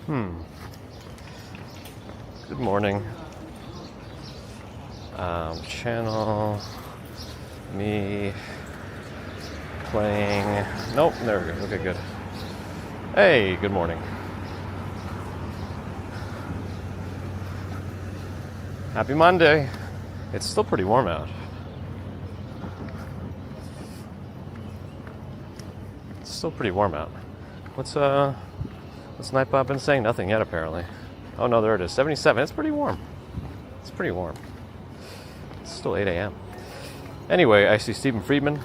Good morning. Channel. Me. Playing. Nope, there we go. Okay, good. Hey, good morning. Happy Monday. It's still pretty warm out. It's still pretty warm out. What's Nightbot been saying? Nothing yet, apparently. Oh no, there it is. 77. It's pretty warm. It's pretty warm. It's still 8 a.m. Anyway, I see Stephen Friedman,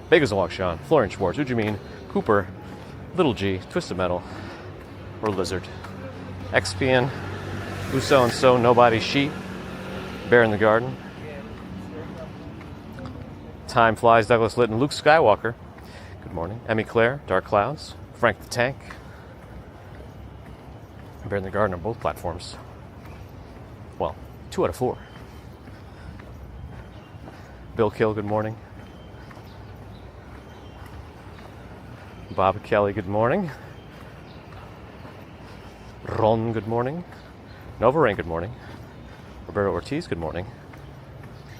Bagels and Walk Sean, Florian Schwartz, Ujamin, Cooper, Little G, Twisted Metal, or Lizard, Xpian, Uso and So, Nobody, She, Bear in the Garden, Time Flies, Douglas Litton, Luke Skywalker. Good morning. Emmy Claire, Dark Clouds, Frank the Tank, Bear in the Garden on both platforms. Well, 2 out of 4. Bill Kill, good morning. Bob Kelly, good morning. Ron, good morning. Nova Rain, good morning. Roberto Ortiz, good morning.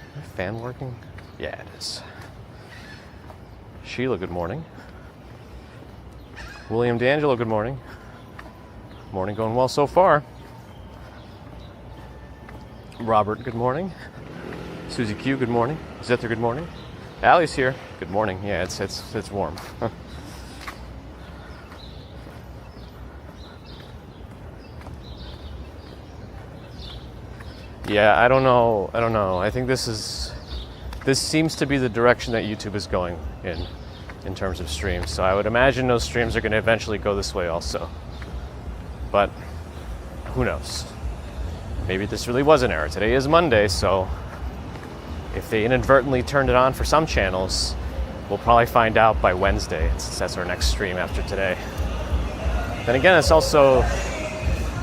Is my fan working? Yeah, it is. Sheila, good morning. William D'Angelo, good morning. Morning going well so far. Robert, good morning. Susie Q, good morning. Zither, good morning. Allie's here. Good morning. Yeah, it's warm. Yeah, I don't know. I think this seems to be the direction that YouTube is going in terms of streams. So I would imagine those streams are going to eventually go this way also. But who knows? Maybe this really was an error. Today is Monday, so if they inadvertently turned it on for some channels, we'll probably find out by Wednesday, since that's our next stream after today. Then again, it's also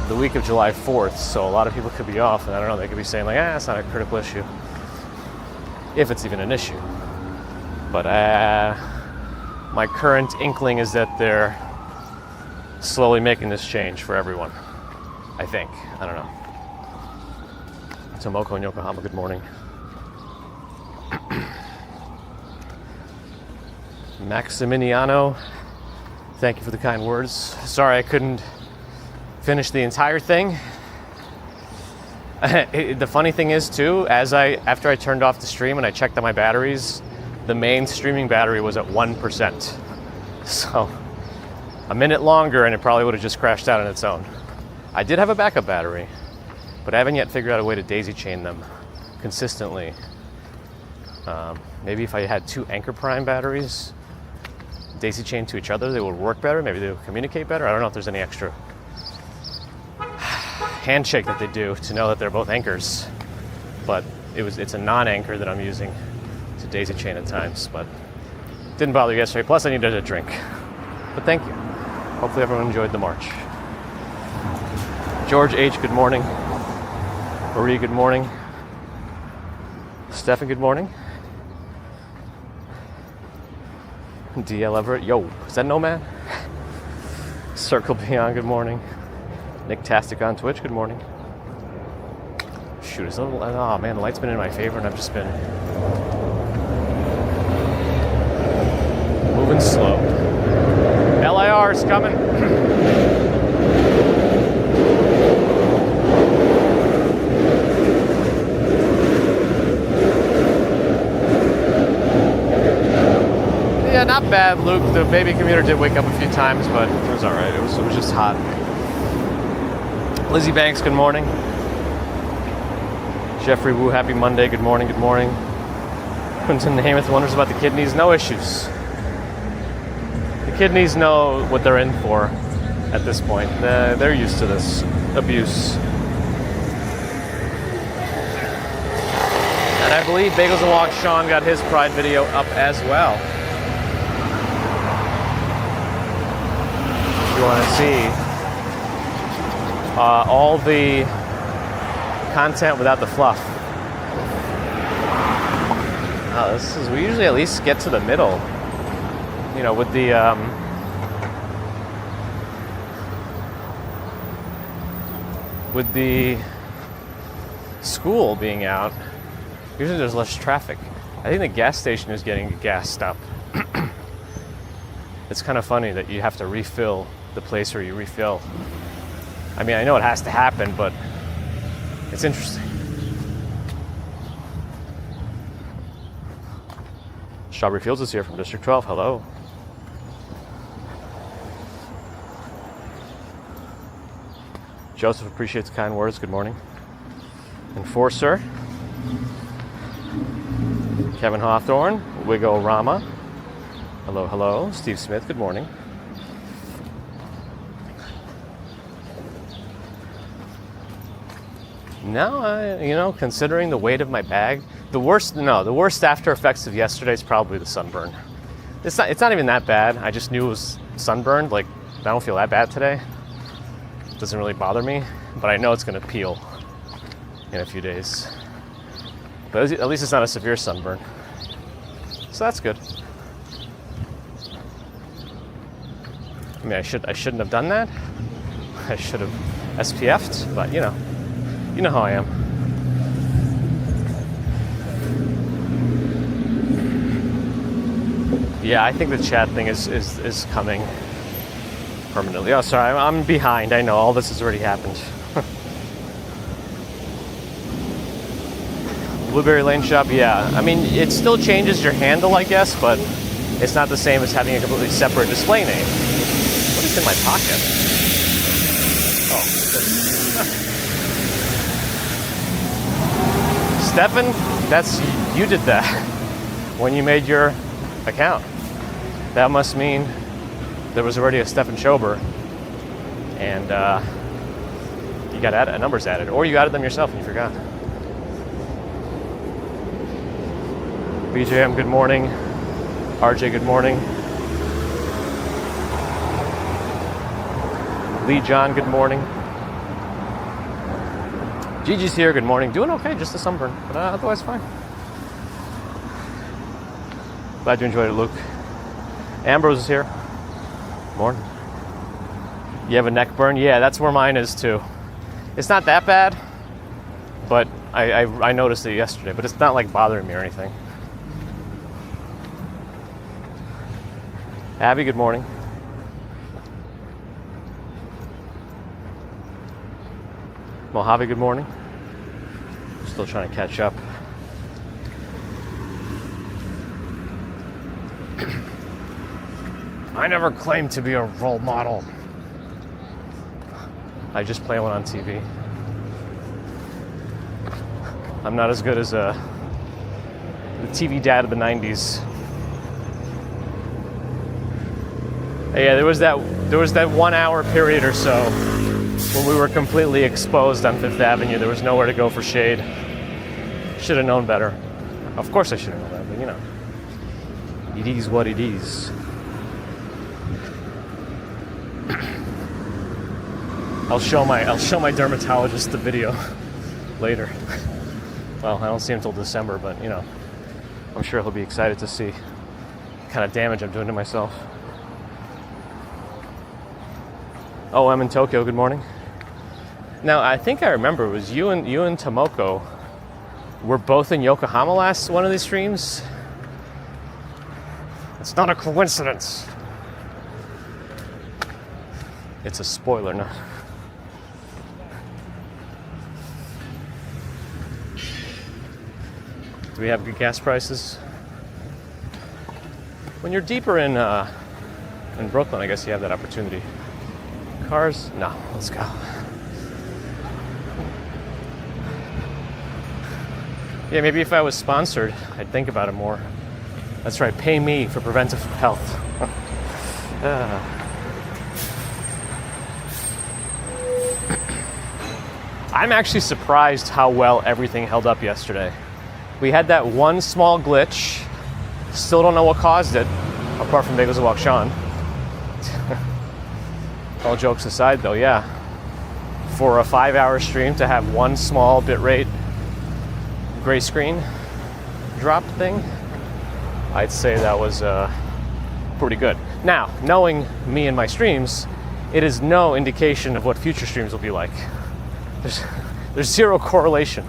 the week of July 4th, so a lot of people could be off, and I don't know, they could be saying like, it's not a critical issue. If it's even an issue. But my current inkling is that they're slowly making this change for everyone. I think. I don't know. Tomoko in Yokohama, good morning. Maximiniano, thank you for the kind words. Sorry I couldn't finish the entire thing. The funny thing is too, after I turned off the stream and I checked on my batteries, the main streaming battery was at 1%. So a minute longer and it probably would have just crashed out on its own. I did have a backup battery, but I haven't yet figured out a way to daisy chain them consistently. Maybe if I had 2 Anker Prime batteries daisy chained to each other, they would work better. Maybe they would communicate better. I don't know if there's any extra handshake that they do to know that they're both anchors. But it's a non-anchor that I'm using to daisy chain at times. But didn't bother yesterday. Plus I needed a drink. But thank you. Hopefully everyone enjoyed the march. George H., good morning. Marie, good morning. Stefan, good morning. DL Everett, yo, is that Nomad? Circle Beyond, good morning. Nick Tastic on Twitch, good morning. Shoot, oh man, the light's been in my favor and I've just been moving slow. LIR is coming. Yeah, not bad, Luke. The baby commuter did wake up a few times, but it was all right. It was just hot. Lizzie Banks, good morning. Jeffrey Wu, happy Monday. Good morning, good morning. Quentin Hamath wonders about the kidneys. No issues. The kidneys know what they're in for at this point. They're used to this abuse. And I believe Bagels and Walk Sean got his Pride video up as well. You want to see all the content without the fluff. We usually at least get to the middle, you know, with the with the school being out, usually there's less traffic. I think the gas station is getting gassed up. It's kind of funny that you have to refill the place where you refill. I mean, I know it has to happen, but it's interesting. Strawberry Fields is here from District 12. Hello. Joseph appreciates kind words. Good morning. Enforcer. Kevin Hawthorne. Wiggo Rama. Hello, hello. Steve Smith. Good morning. No, considering the weight of my bag, the worst after effects of yesterday is probably the sunburn. It's not even that bad. I just knew it was sunburned. Like, I don't feel that bad today. It doesn't really bother me, but I know it's going to peel in a few days. But at least it's not a severe sunburn. So that's good. I mean, I shouldn't have done that. I should have SPF'd, but you know how I am. Yeah, I think the chat thing is coming permanently. Oh, sorry, I'm behind. I know all this has already happened. Blueberry Lane Shop, yeah. I mean, it still changes your handle, I guess, but it's not the same as having a completely separate display name. What is in my pocket? Oh, Stefan, you did that when you made your account. That must mean there was already a Stefan Schober, and you got numbers added, or you added them yourself and you forgot. BJM, good morning. RJ, good morning. Lee John, good morning. Gigi's here, good morning. Doing okay, just a sunburn, but otherwise fine. Glad you enjoyed it, Luke. Ambrose is here. Morning. You have a neck burn? Yeah, that's where mine is too. It's not that bad, but I noticed it yesterday, but it's not like bothering me or anything. Abby, good morning. Mojave, good morning. Still trying to catch up. I never claimed to be a role model. I just play one on TV. I'm not as good as the TV dad of the 90s. Yeah, there was that 1 hour period or so when we were completely exposed on Fifth Avenue. There was nowhere to go for shade. Should have known better. Of course I should have known that, but you know, it is what it is. I'll show my dermatologist the video later. Well, I don't see him until December, but you know, I'm sure he'll be excited to see what kind of damage I'm doing to myself. Oh, I'm in Tokyo. Good morning. Now, I think I remember it was you and Tomoko were both in Yokohama last one of these streams. It's not a coincidence. It's a spoiler, no. Do we have good gas prices? When you're deeper in Brooklyn, I guess you have that opportunity. Cars? No, let's go. Yeah, maybe if I was sponsored, I'd think about it more. That's right, pay me for preventive health. I'm actually surprised how well everything held up yesterday. We had that one small glitch. Still don't know what caused it, apart from Bagels and Walk Sean. All jokes aside, though, yeah. For a 5-hour stream to have one small bitrate gray screen drop thing, I'd say that was pretty good. Now, knowing me and my streams, it is no indication of what future streams will be like. There's zero correlation.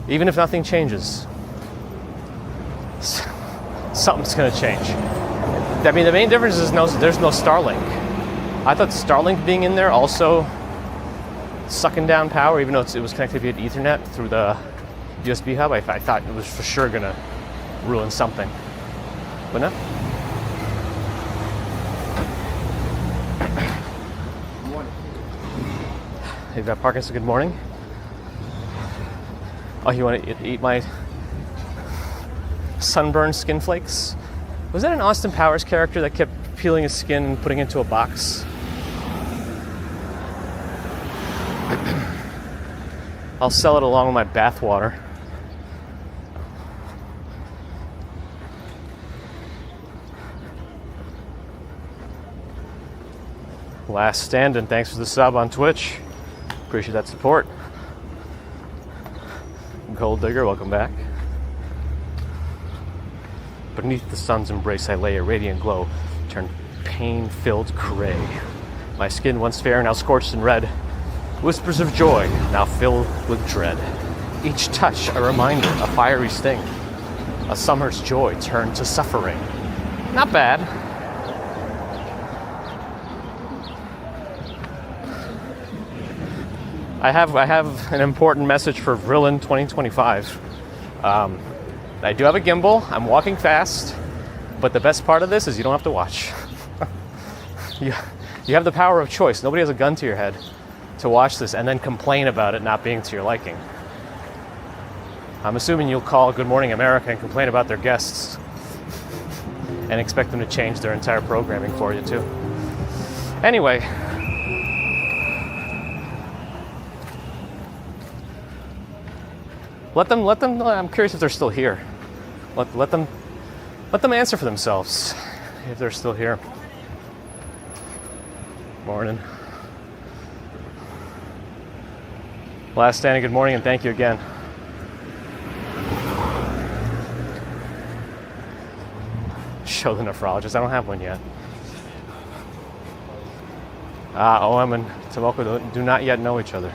Even if nothing changes, something's going to change. I mean, the main difference is there's no Starlink. I thought Starlink being in there also sucking down power, even though it was connected via Ethernet through the USB hub. I thought it was for sure going to ruin something. But no. Hey, Vet Parkinson, good morning. Oh, you want to eat my sunburned skin flakes? Was that an Austin Powers character that kept peeling his skin and putting it into a box? I'll sell it along with my bath water. Last stand, and thanks for the sub on Twitch. Appreciate that support. Gold Digger, welcome back. Beneath the sun's embrace I lay, a radiant glow turned pain-filled gray. My skin once fair, now scorched and red. Whispers of joy, now filled with dread. Each touch a reminder, a fiery sting. A summer's joy turned to suffering. Not bad. I have an important message for Vrillin 2025. I do have a gimbal. I'm walking fast, but the best part of this is you don't have to watch. you have the power of choice. Nobody has a gun to your head to watch this and then complain about it not being to your liking. I'm assuming you'll call Good Morning America and complain about their guests and expect them to change their entire programming for you too. Anyway. Let them, I'm curious if they're still here. Let them answer for themselves if they're still here. Morning. Last standing, good morning, and thank you again. Show the nephrologist, I don't have one yet. OM and Tomoko do not yet know each other.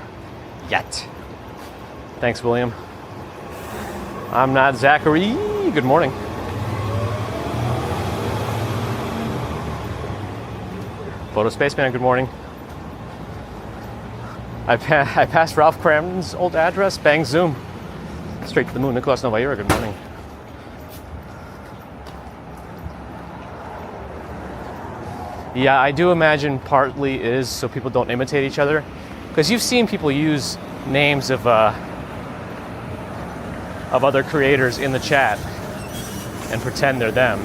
Yet. Thanks, William. I'm not Zachary. Good morning. Photo Spaceman, good morning. I passed Ralph Cramden's old address. Bang Zoom. Straight to the moon. Nicolas Novaira, good morning. Yeah, I do imagine partly is so people don't imitate each other. Because you've seen people use names of other creators in the chat and pretend they're them.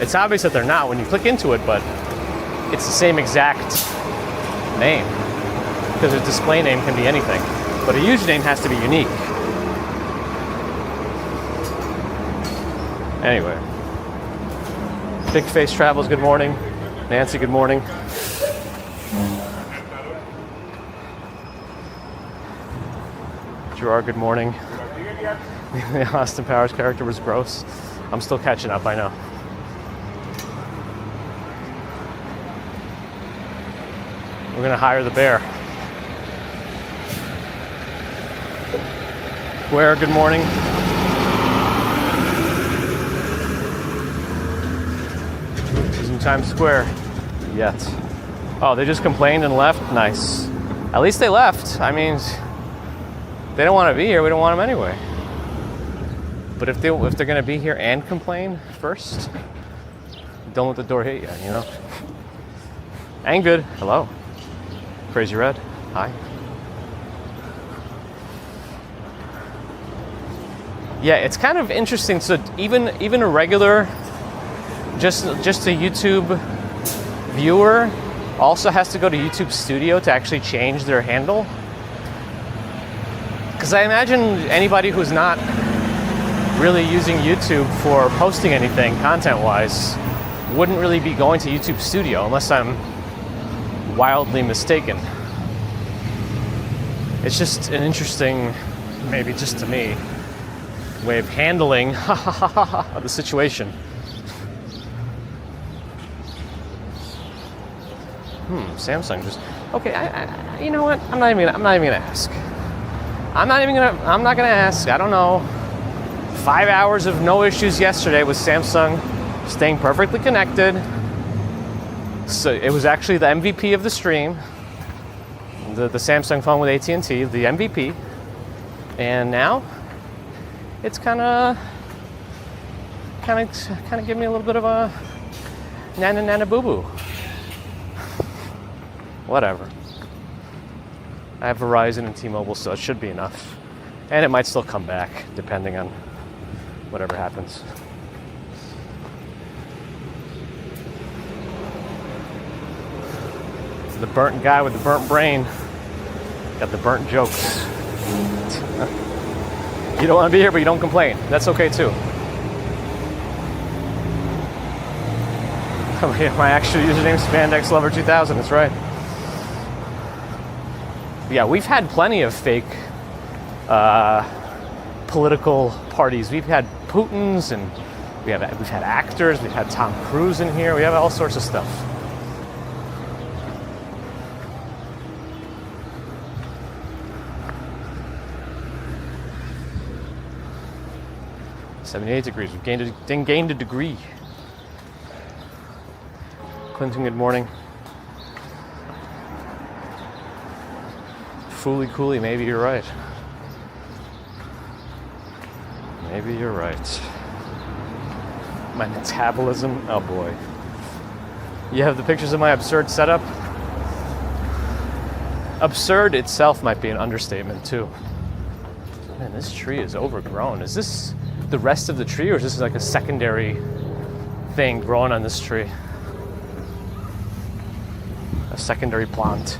It's obvious that they're not when you click into it, but it's the same exact name. Because a display name can be anything, but a username has to be unique. Anyway. Big Face Travels, good morning. Nancy, good morning. Gerard, good morning. The Austin Powers character was gross. I'm still catching up, I know. We're gonna hire the bear. Where, good morning. Using Times Square. Yet. Oh, they just complained and left? Nice. At least they left. I mean, they don't want to be here. We don't want them anyway. But if they're going to be here and complain first, don't let the door hit you, you know? And good. Hello. Crazy Red. Hi. Yeah, it's kind of interesting. So even a regular, just a YouTube viewer also has to go to YouTube Studio to actually change their handle. Because I imagine anybody who's not really using YouTube for posting anything content-wise wouldn't really be going to YouTube Studio unless I'm wildly mistaken. It's just an interesting, maybe just to me, way of handling the situation. Samsung just Okay, you know what? I'm not even gonna ask. I'm not gonna ask. I don't know. 5 hours of no issues yesterday with Samsung staying perfectly connected. So it was actually the MVP of the stream. The Samsung phone with AT&T, the MVP. And now it's kind of give me a little bit of a nana boo boo. Whatever. I have Verizon and T-Mobile, so it should be enough. And it might still come back, depending on whatever happens. The burnt guy with the burnt brain got the burnt jokes. You don't want to be here, but you don't complain. That's okay too. My actual username is SpandexLover2000. That's right. Yeah, we've had plenty of fake political parties. We've had Putins, and we've had actors. We've had Tom Cruise in here. We have all sorts of stuff. .78 degrees. We've gained a degree. Clinton, good morning. Fooly cooly, maybe you're right. Maybe you're right. My metabolism, oh boy. You have the pictures of my absurd setup? Absurd itself might be an understatement too. Man, this tree is overgrown. Is this the rest of the tree, or is this like a secondary thing growing on this tree? A secondary plant.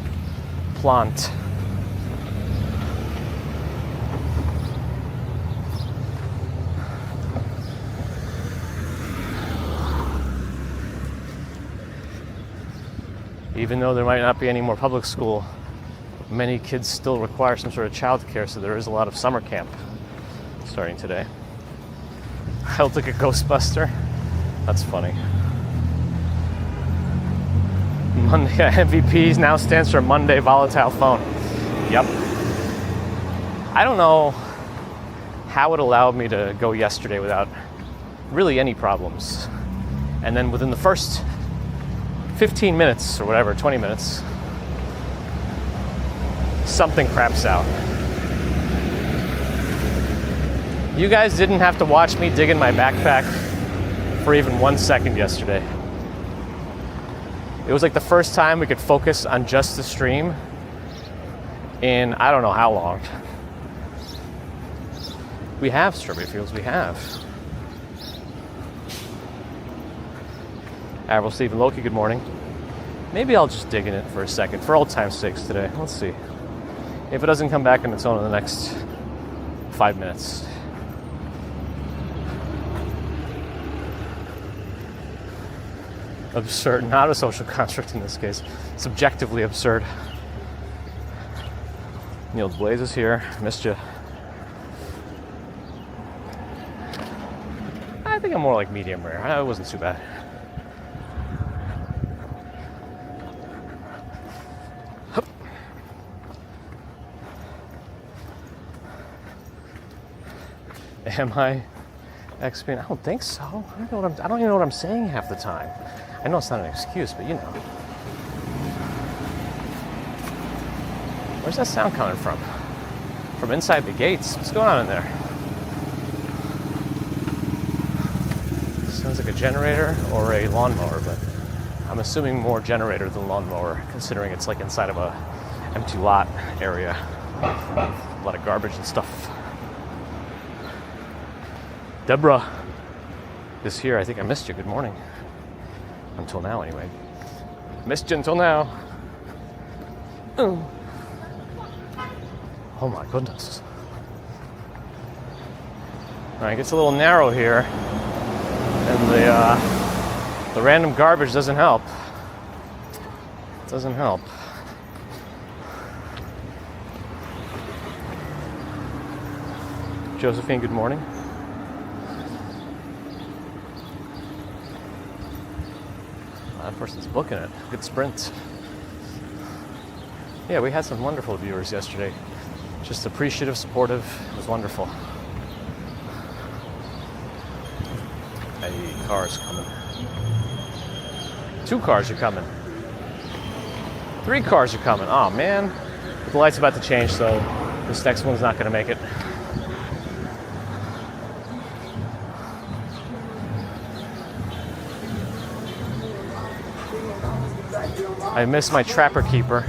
Even though there might not be any more public school, many kids still require some sort of childcare, so there is a lot of summer camp starting today. I look like a Ghostbuster. That's funny. Monday MVP now stands for Monday Volatile Phone. Yep. I don't know how it allowed me to go yesterday without really any problems. And then within the first 15 minutes or whatever, 20 minutes, something craps out. You guys didn't have to watch me dig in my backpack for even 1 second yesterday. It was like the first time we could focus on just the stream in I don't know how long. We have strawberry fields, we have. Admiral Stephen Loki, good morning. Maybe I'll just dig in it for a second, for old time's sakes today. Let's see. If it doesn't come back on its own in the next 5 minutes. Absurd, not a social construct in this case. Subjectively absurd. Neil Blaze is here. Missed you. I think I'm more like medium rare. It wasn't too bad. Am I XP? I don't think so. I don't even know what I'm saying half the time. I know it's not an excuse, but you know. Where's that sound coming from? From inside the gates? What's going on in there? Sounds like a generator or a lawnmower, but I'm assuming more generator than lawnmower, considering it's like inside of a empty lot area. A lot of garbage and stuff. Deborah is here. I think I missed you. Good morning. Until now, anyway. Missed you until now. Oh my goodness. All right, it gets a little narrow here, and the random garbage doesn't help. It doesn't help. Josephine, good morning. That person's booking it. Good sprint. Yeah, we had some wonderful viewers yesterday. Just appreciative, supportive. It was wonderful. Hey, cars coming. 2 cars are coming. 3 cars are coming. Oh man. The light's about to change, so this next one's not going to make it. I miss my Trapper Keeper.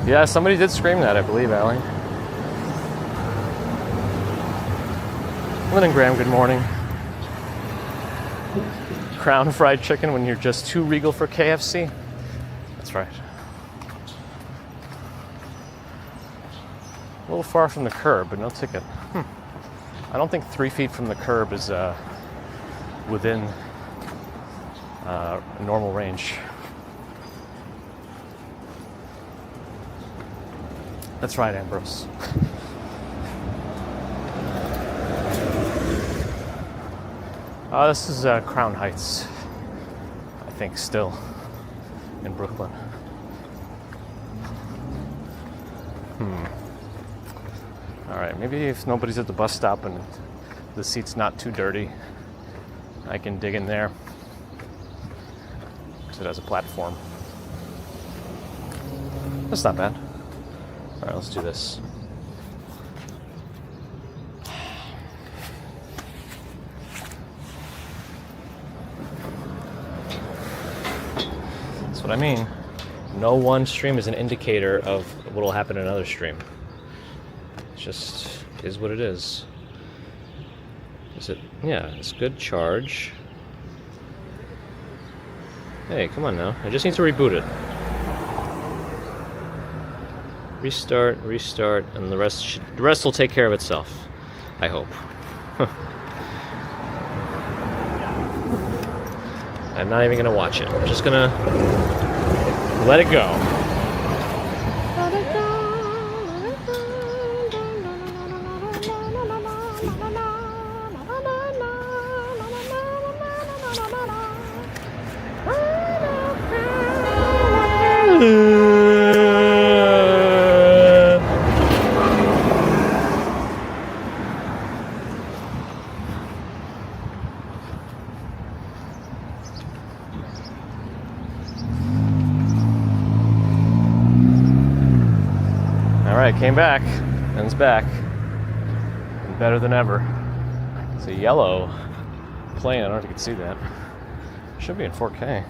Yeah, somebody did scream that, I believe, Allie. Lynn and Graham, good morning. Crown fried chicken when you're just too regal for KFC? That's right. A little far from the curb, but no ticket. I don't think 3 feet from the curb is within normal range. That's right, Ambrose. This is Crown Heights, I think, still in Brooklyn. All right, maybe if nobody's at the bus stop and the seat's not too dirty, I can dig in there. So it has a platform. That's not bad. All right, let's do this. That's what I mean. No one stream is an indicator of what will happen in another stream. It just is what it is. Is it? Yeah, it's good charge. Hey, come on now. I just need to reboot it. Restart, and the rest will take care of itself. I hope. I'm not even gonna watch it. I'm just gonna let it go. Came back, and it's back, and better than ever. It's a yellow plane. I don't know if you can see that. It should be in 4K.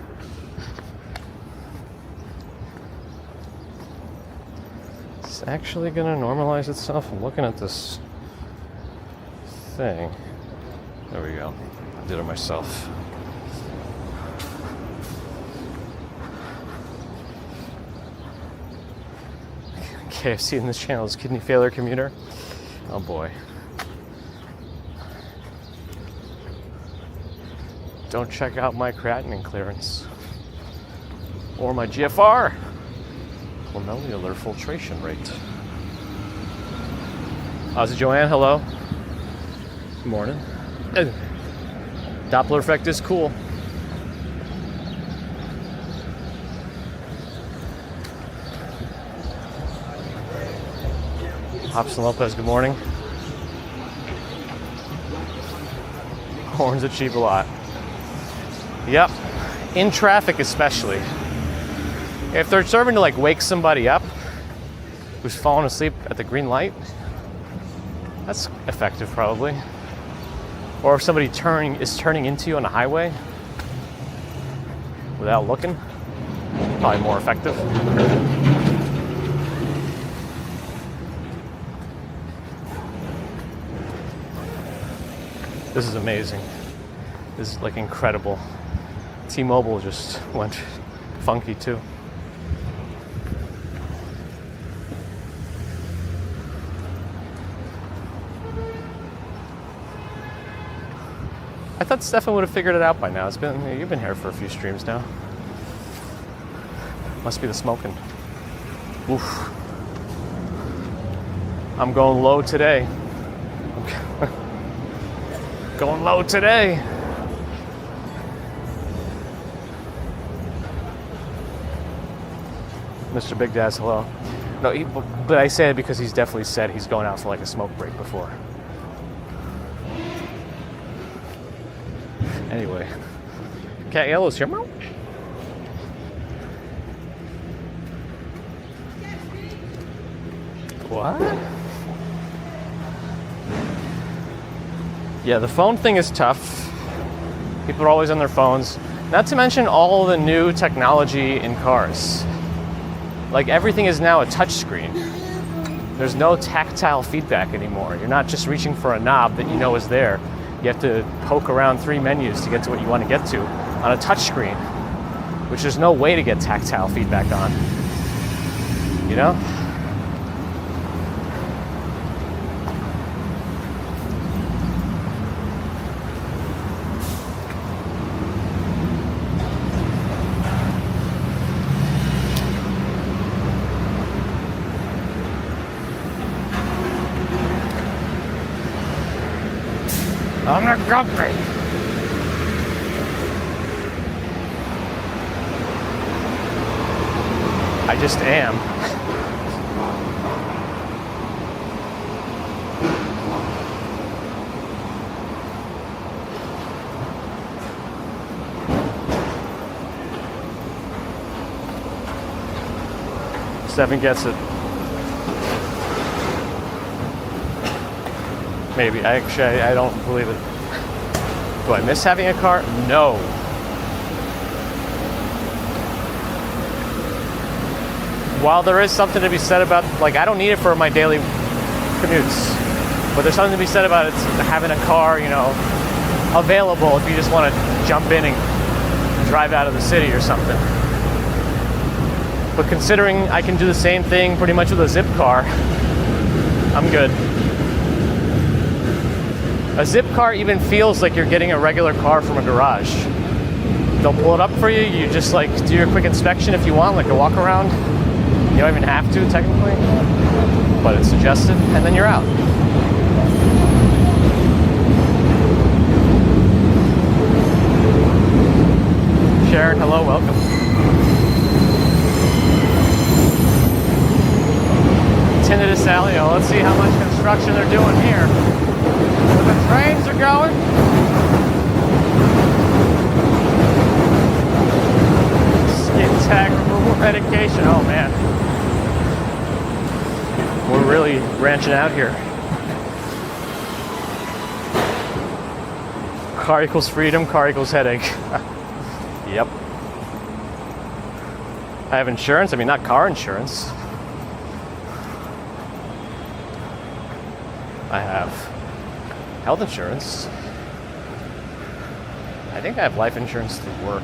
It's actually gonna normalize itself. I'm looking at this thing. There we go. I did it myself. KFC in this channel is kidney failure commuter. Oh boy. Don't check out my creatinine clearance or my GFR. Glomerular filtration rate. Is it Joanne? Hello. Good morning. Doppler effect is cool. Hobson Lopez, good morning. Horns are cheap a lot. Yep, in traffic especially. If they're serving to like wake somebody up who's fallen asleep at the green light, that's effective probably. Or if somebody is turning into you on the highway without looking, probably more effective. This is amazing. This is like incredible. T-Mobile just went funky too. I thought Stefan would have figured it out by now. You've been here for a few streams now. Must be the smoking. Oof. I'm going low today. Going low today. Mr. Big Dad's hello. No, but I say it because he's definitely said he's going out for like a smoke break before. Anyway, Cat Yellow's here. What? Yeah, the phone thing is tough. People are always on their phones. Not to mention all the new technology in cars. Like everything is now a touch screen. There's no tactile feedback anymore. You're not just reaching for a knob that you know is there. You have to poke around 3 menus to get to what you want to get to on a touch screen, which there's no way to get tactile feedback on. You know? I'm not grumpy. I just am. Seven gets it. Maybe. I don't believe it. Do I miss having a car? No. While there is something to be said about, like, I don't need it for my daily commutes, but there's something to be said about it, having a car, you know, available if you just want to jump in and drive out of the city or something. But considering I can do the same thing pretty much with a zip car, I'm good. A zip car even feels like you're getting a regular car from a garage. They'll pull it up for you. You just like do your quick inspection if you want, like a walk around. You don't even have to technically, but it's suggested, and then you're out. Sharon, hello, welcome. Tinnitus Alley. Let's see how much construction they're doing here. The trains are going. Skin tag removal medication. Oh man. We're really branching out here. Car equals freedom, car equals headache. Yep. I have insurance. I mean, not car insurance. I have health insurance. I think I have life insurance through work.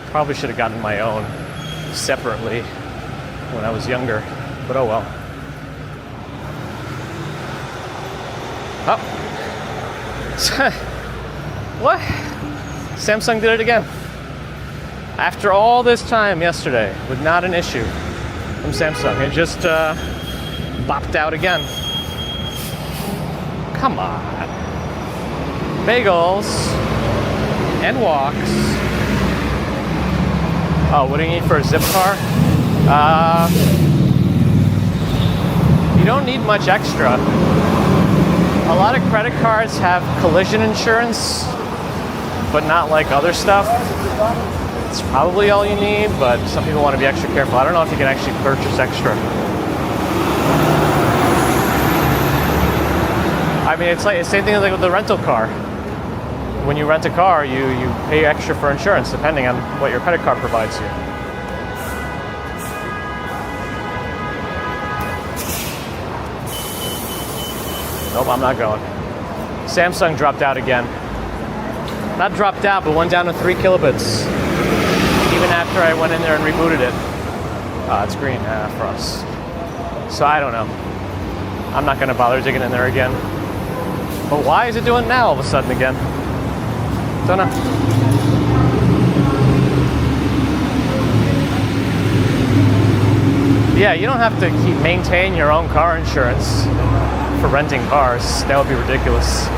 Probably should have gotten my own separately when I was younger, but oh well. Oh. What? Samsung did it again. After all this time yesterday, with not an issue from Samsung, it just bopped out again. Come on. Bagels and walks. Oh, what do you need for a zip car? You don't need much extra. A lot of credit cards have collision insurance, but not like other stuff. It's probably all you need, but some people want to be extra careful. I don't know if you can actually purchase extra. I mean, it's like the same thing like with the rental car. When you rent a car, you pay extra for insurance depending on what your credit card provides you. Nope, I'm not going. Samsung dropped out again. Not dropped out, but went down to 3 kilobits. Even after I went in there and rebooted it. It's green for us. So I don't know. I'm not going to bother digging in there again. But why is it doing it now all of a sudden again? Don't know. Yeah, you don't have to maintain your own car insurance for renting cars. That would be ridiculous.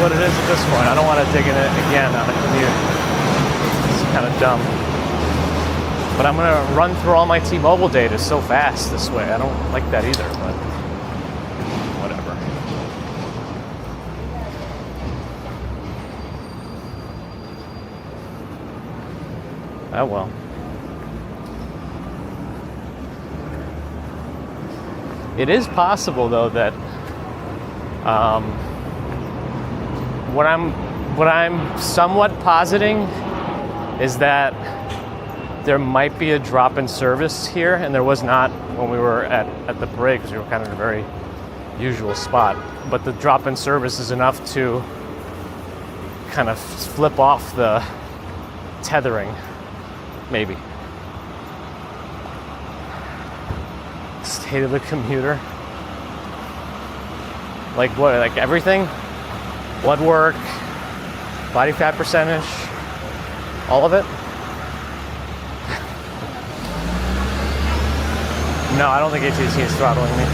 what it is at this point. I don't want to dig in it again on a commute. It's kind of dumb. But I'm going to run through all my T-Mobile data so fast this way. I don't like that either, but whatever. Oh well. It is possible, though, that what I'm somewhat positing is that there might be a drop in service here, and there was not when we were at the parade because we were kind of in a very usual spot. But the drop in service is enough to kind of flip off the tethering, maybe. State of the commuter. Like what? Like everything? Blood work, body fat percentage, all of it? No, I don't think AT&T is throttling me.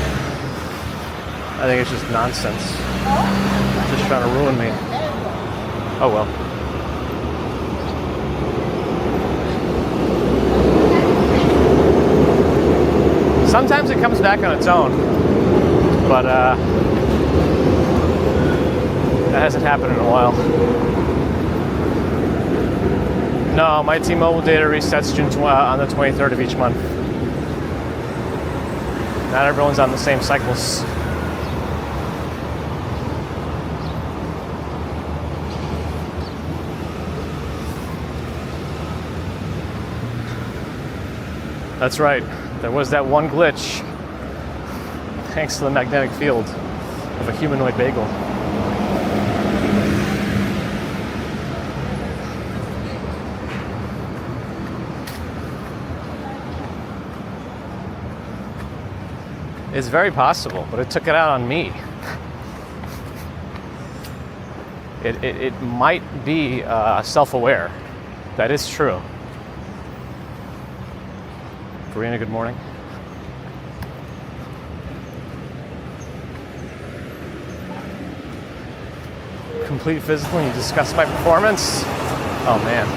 I think it's just nonsense. Just trying to ruin me. Oh well. Sometimes it comes back on its own, but that hasn't happened in a while. No, my T-Mobile data resets on the 23rd of each month. Not everyone's on the same cycles. That's right. There was that one glitch, thanks to the magnetic field of a humanoid bagel. It's very possible, but it took it out on me. It might be self-aware. That is true. Karina, good morning. Complete physical and you discuss my performance? Oh man.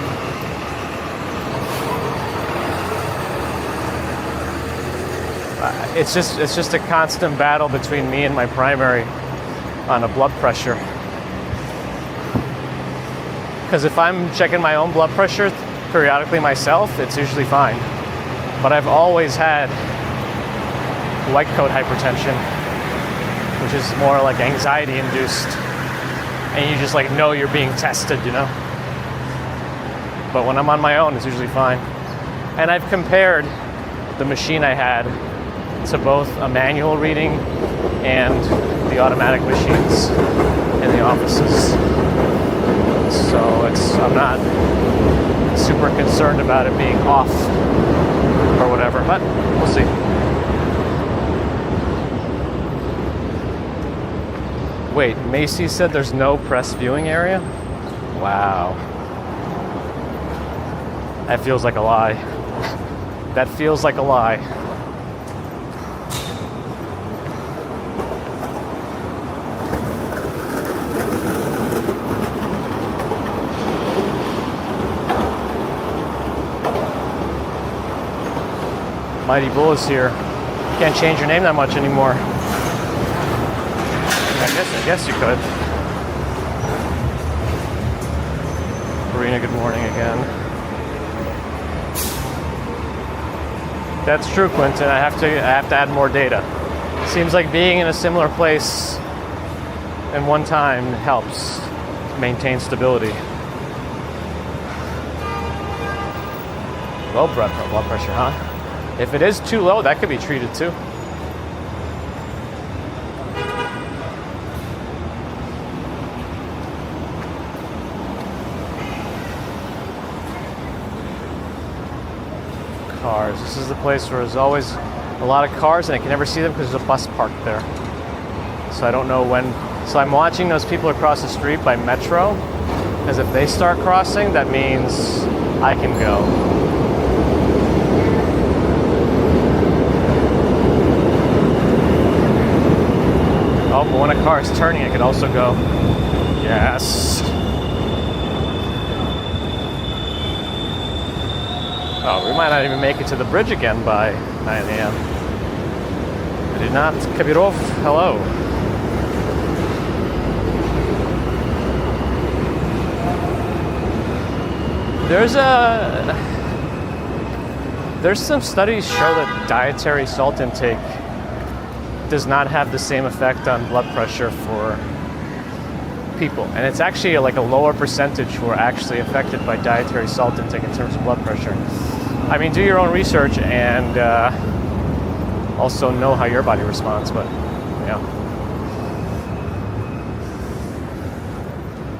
It's just a constant battle between me and my primary on a blood pressure. Because if I'm checking my own blood pressure periodically myself, it's usually fine. But I've always had white coat hypertension, which is more like anxiety induced. And you just like know you're being tested, you know? But when I'm on my own, it's usually fine. And I've compared the machine I had to both a manual reading and the automatic machines in the offices. So I'm not super concerned about it being off or whatever, but we'll see. Wait, Macy said there's no press viewing area? Wow. That feels like a lie. That feels like a lie. Mighty Bull is here. Can't change your name that much anymore. I guess you could. Karina, good morning again. That's true, Quentin. I have to add more data. Seems like being in a similar place in one time helps maintain stability. Low blood pressure, huh? If it is too low, that could be treated too. Cars. This is the place where there's always a lot of cars and I can never see them because there's a bus parked there. So I don't know when. So I'm watching those people across the street by Metro, because if they start crossing, that means I can go. Oh, but when a car is turning, it could also go. Yes. Oh, we might not even make it to the bridge again by 9 a.m. I did not. Kabirov, hello. There's some studies show that dietary salt intake does not have the same effect on blood pressure for people, and it's actually like a lower percentage who are actually affected by dietary salt intake in terms of blood pressure. I mean, do your own research and also know how your body responds, but yeah.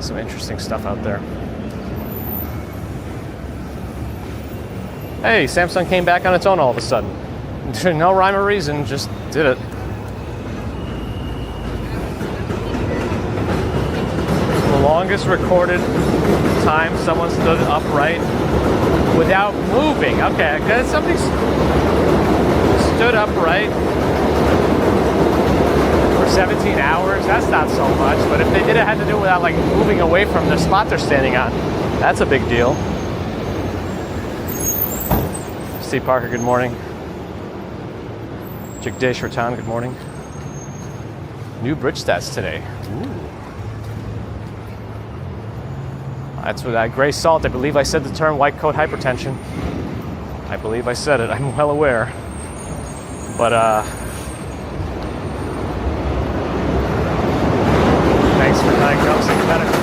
Some interesting stuff out there. Hey, Samsung came back on its own all of a sudden. No rhyme or reason, just did it. The longest recorded time someone stood upright without moving. Okay, somebody stood upright for 17 hours. That's not so much, but if they did it, had to do it without like moving away from the spot they're standing on. That's a big deal. Steve Parker, good morning. Jagdish Ratan, good morning. New bridge stats today. Ooh. That's what that gray salt. I believe I said the term white coat hypertension. I believe I said it. I'm well aware. But thanks for diagnosing the benefits.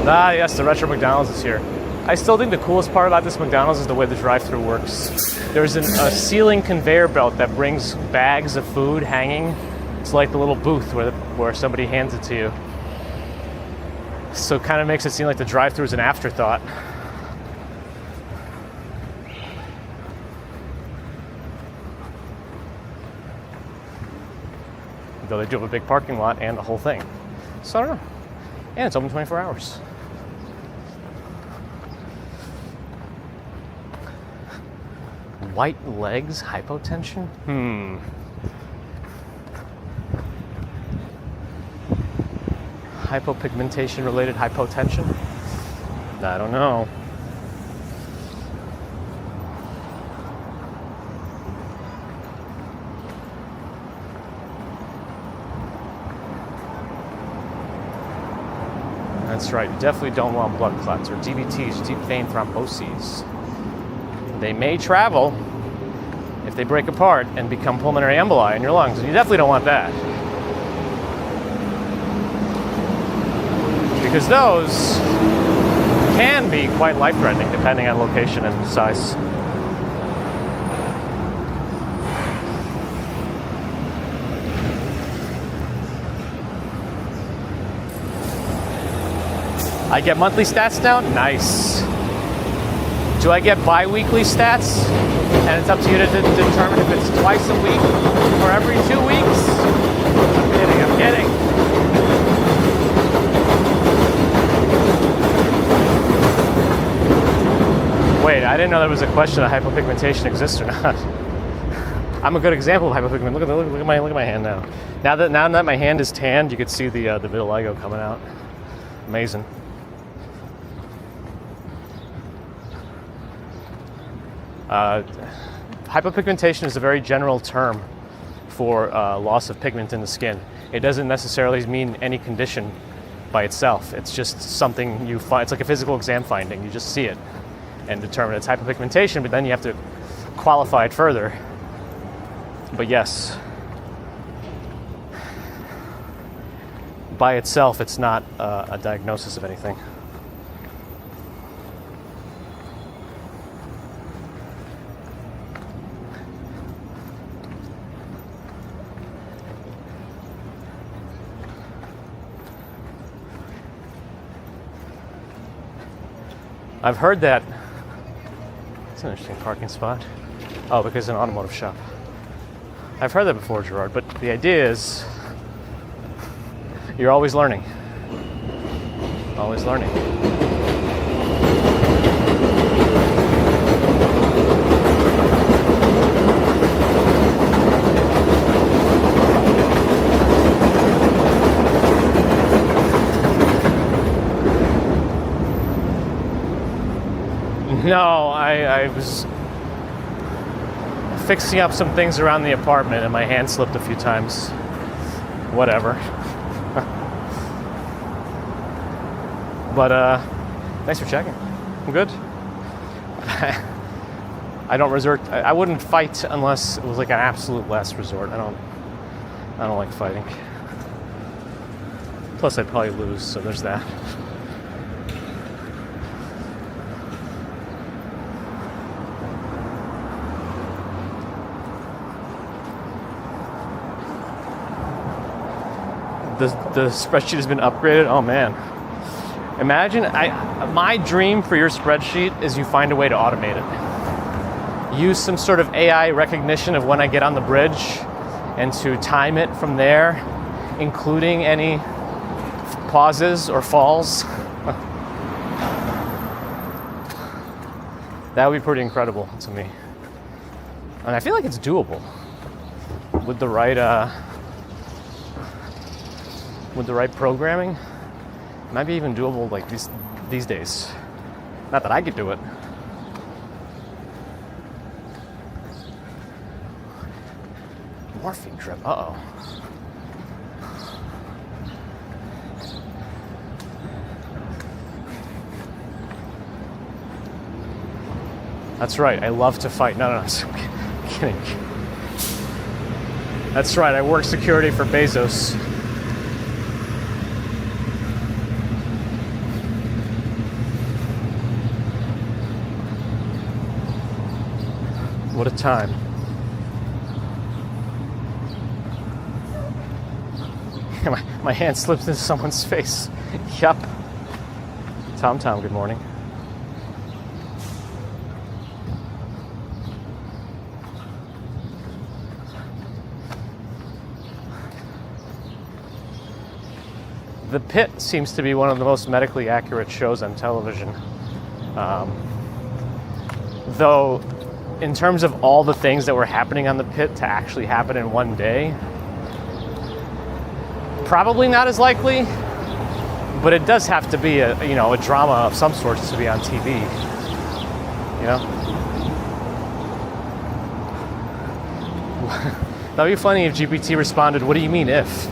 Ah, yes, the retro McDonald's is here. I still think the coolest part about this McDonald's is the way the drive-thru works. There's a ceiling conveyor belt that brings bags of food hanging. It's like the little booth where somebody hands it to you. So it kind of makes it seem like the drive-thru is an afterthought. Though they do have a big parking lot and the whole thing. So I don't know. And it's open 24 hours. White legs, hypotension? Hypopigmentation related hypotension? I don't know. That's right, you definitely don't want blood clots or DVTs, deep vein thromboses. They may travel if they break apart and become pulmonary emboli in your lungs. You definitely don't want that. Because those can be quite life-threatening depending on location and size. to I get monthly stats now? Nice. Do I get bi-weekly stats? And it's up to you to determine if it's twice a week or every 2 weeks? I'm kidding. Wait, I didn't know there was a question of hypopigmentation exists or not. I'm a good example of hypopigmentation. Look at my hand now. Now that my hand is tanned, you can see the vitiligo coming out. Amazing. Hypopigmentation is a very general term for loss of pigment in the skin. It doesn't necessarily mean any condition by itself. It's just something you find. It's like a physical exam finding. You just see it and determine it's hypopigmentation, but then you have to qualify it further. But yes, by itself, it's not a diagnosis of anything. I've heard that. It's an interesting parking spot. Oh, because it's an automotive shop. I've heard that before, Gerard, but the idea is you're always learning. Always learning. No, I was fixing up some things around the apartment and my hand slipped a few times. Whatever. But thanks for checking. I'm good. I don't resort. I wouldn't fight unless it was like an absolute last resort. I don't like fighting. Plus, I'd probably lose, so there's that. The spreadsheet has been upgraded. Oh man. Imagine, my dream for your spreadsheet is you find a way to automate it. Use some sort of AI recognition of when I get on the bridge and to time it from there, including any pauses or falls. That would be pretty incredible to me. And I feel like it's doable with the right programming. It might be even doable like these days. Not that I could do it. Morphine drip. Uh-oh. That's right. I love to fight. No, I'm kidding. That's right. I work security for Bezos. What a time. My hand slipped into someone's face. Yup. Tom, good morning. The Pit seems to be one of the most medically accurate shows on television. Though, in terms of all the things that were happening on the Pit to actually happen in one day, probably not as likely, but it does have to be a drama of some sort to be on TV. You know? That'd be funny if GPT responded, "What do you mean if?"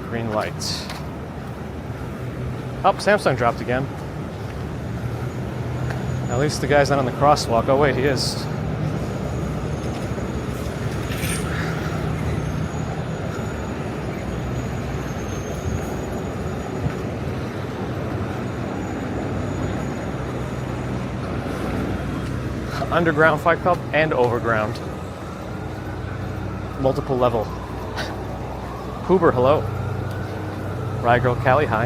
Green light. Oh, Samsung dropped again. At least the guy's not on the crosswalk. Oh wait, he is. Underground Fight Club and overground. Multiple level. Huber, hello. Rye Girl Callie, hi.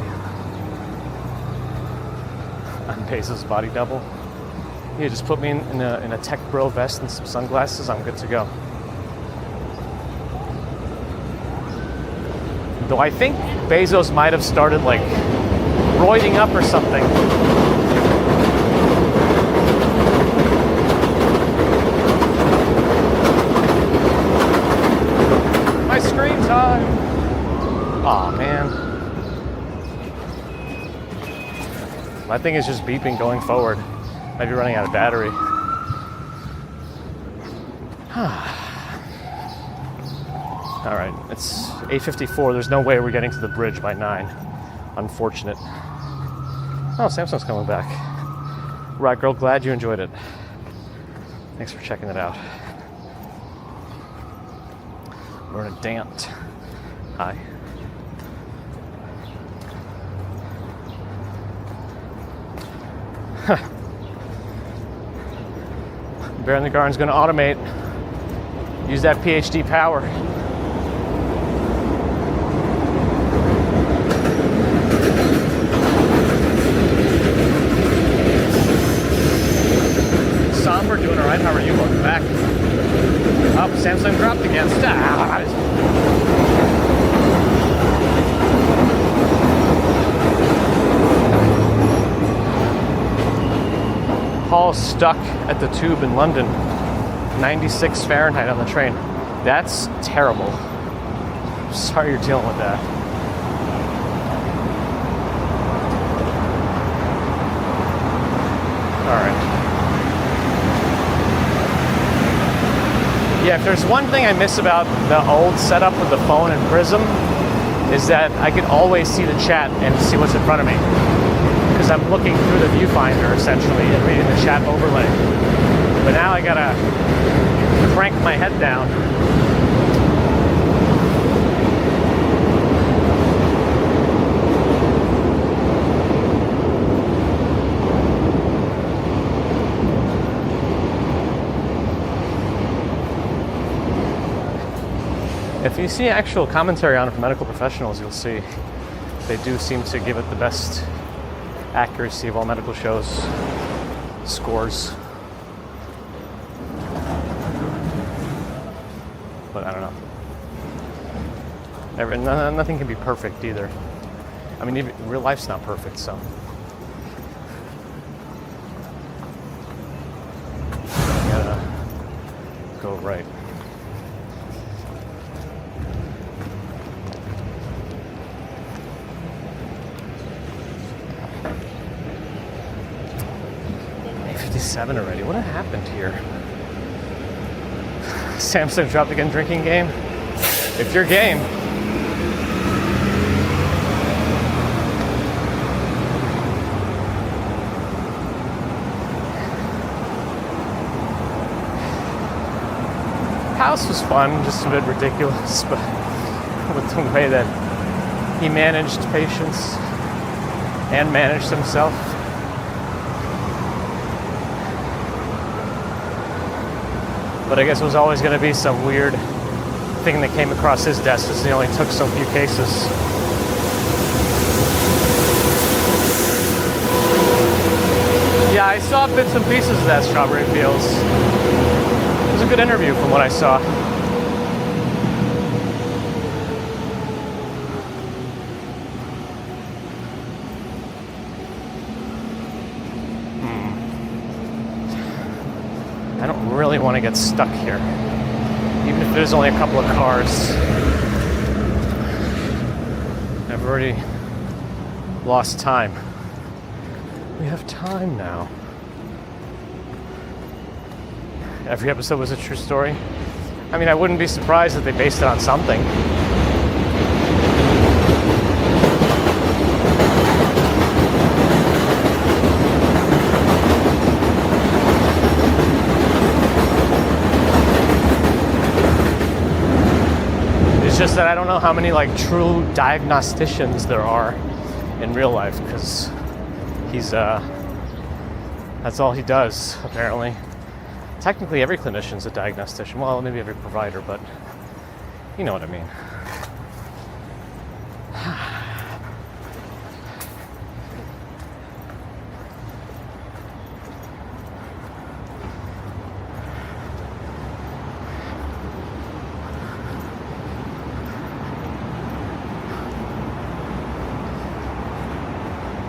I'm Bezos' body double. Yeah, just put me in a tech bro vest and some sunglasses. I'm good to go. Though I think Bezos might have started like roiding up or something. My screen time. Aw, man. My thing is just beeping going forward. Might be running out of battery. All right, it's 8:54. There's no way we're getting to the bridge by 9. Unfortunate. Oh, Samsung's coming back. Right, girl, glad you enjoyed it. Thanks for checking it out. Bernadette. Hi. Bear in the Garden's going to automate. Use that PhD power. Somber, doing all right. How are you? Samsung dropped again. Paul's stuck at the tube in London. 96 Fahrenheit on the train. That's terrible. Sorry you're dealing with that. Alright. Yeah, if there's one thing I miss about the old setup with the phone and Prism, is that I could always see the chat and see what's in front of me. Because I'm looking through the viewfinder, essentially, and reading the chat overlay. But now I gotta crank my head down. If you see actual commentary on it from medical professionals, you'll see they do seem to give it the best accuracy of all medical shows scores. But I don't know. Nothing can be perfect either. I mean, even real life's not perfect, so. You gotta go right. Seven already. What happened here? Samsung dropped again drinking game. If you're game. House was fun, just a bit ridiculous, but with the way that he managed patients and managed himself. But I guess it was always going to be some weird thing that came across his desk since he only took so few cases. Yeah, I saw bits and pieces of that Strawberry Fields. It was a good interview from what I saw. I don't really want to get stuck here, even if there's only a couple of cars. I've already lost time. We have time now. Every episode was a true story. I mean, I wouldn't be surprised if they based it on something. Just that I don't know how many like true diagnosticians there are in real life, because he's that's all he does apparently. Technically every clinician's a diagnostician. Well, maybe every provider, but you know what I mean.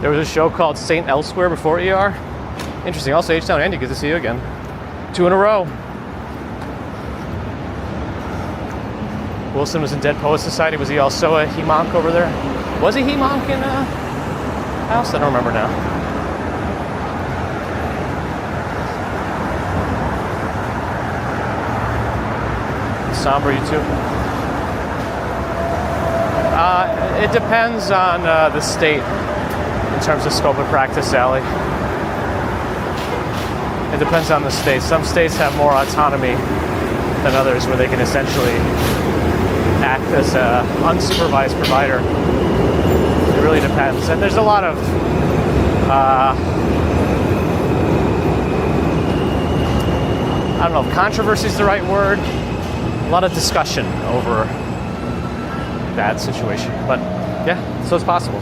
There was a show called St. Elsewhere before ER. Interesting. Also, H-Town Andy, good to see you again. 2 in a row. Wilson was in Dead Poets Society. Was he also a hemonk over there? Was he hemonk in house? I don't remember now. Somber, you too? It depends on the state. In terms of scope of practice, Sally. It depends on the state. Some states have more autonomy than others where they can essentially act as an unsupervised provider. It really depends. And there's a lot of I don't know if controversy is the right word. A lot of discussion over that situation. But yeah, so it's possible.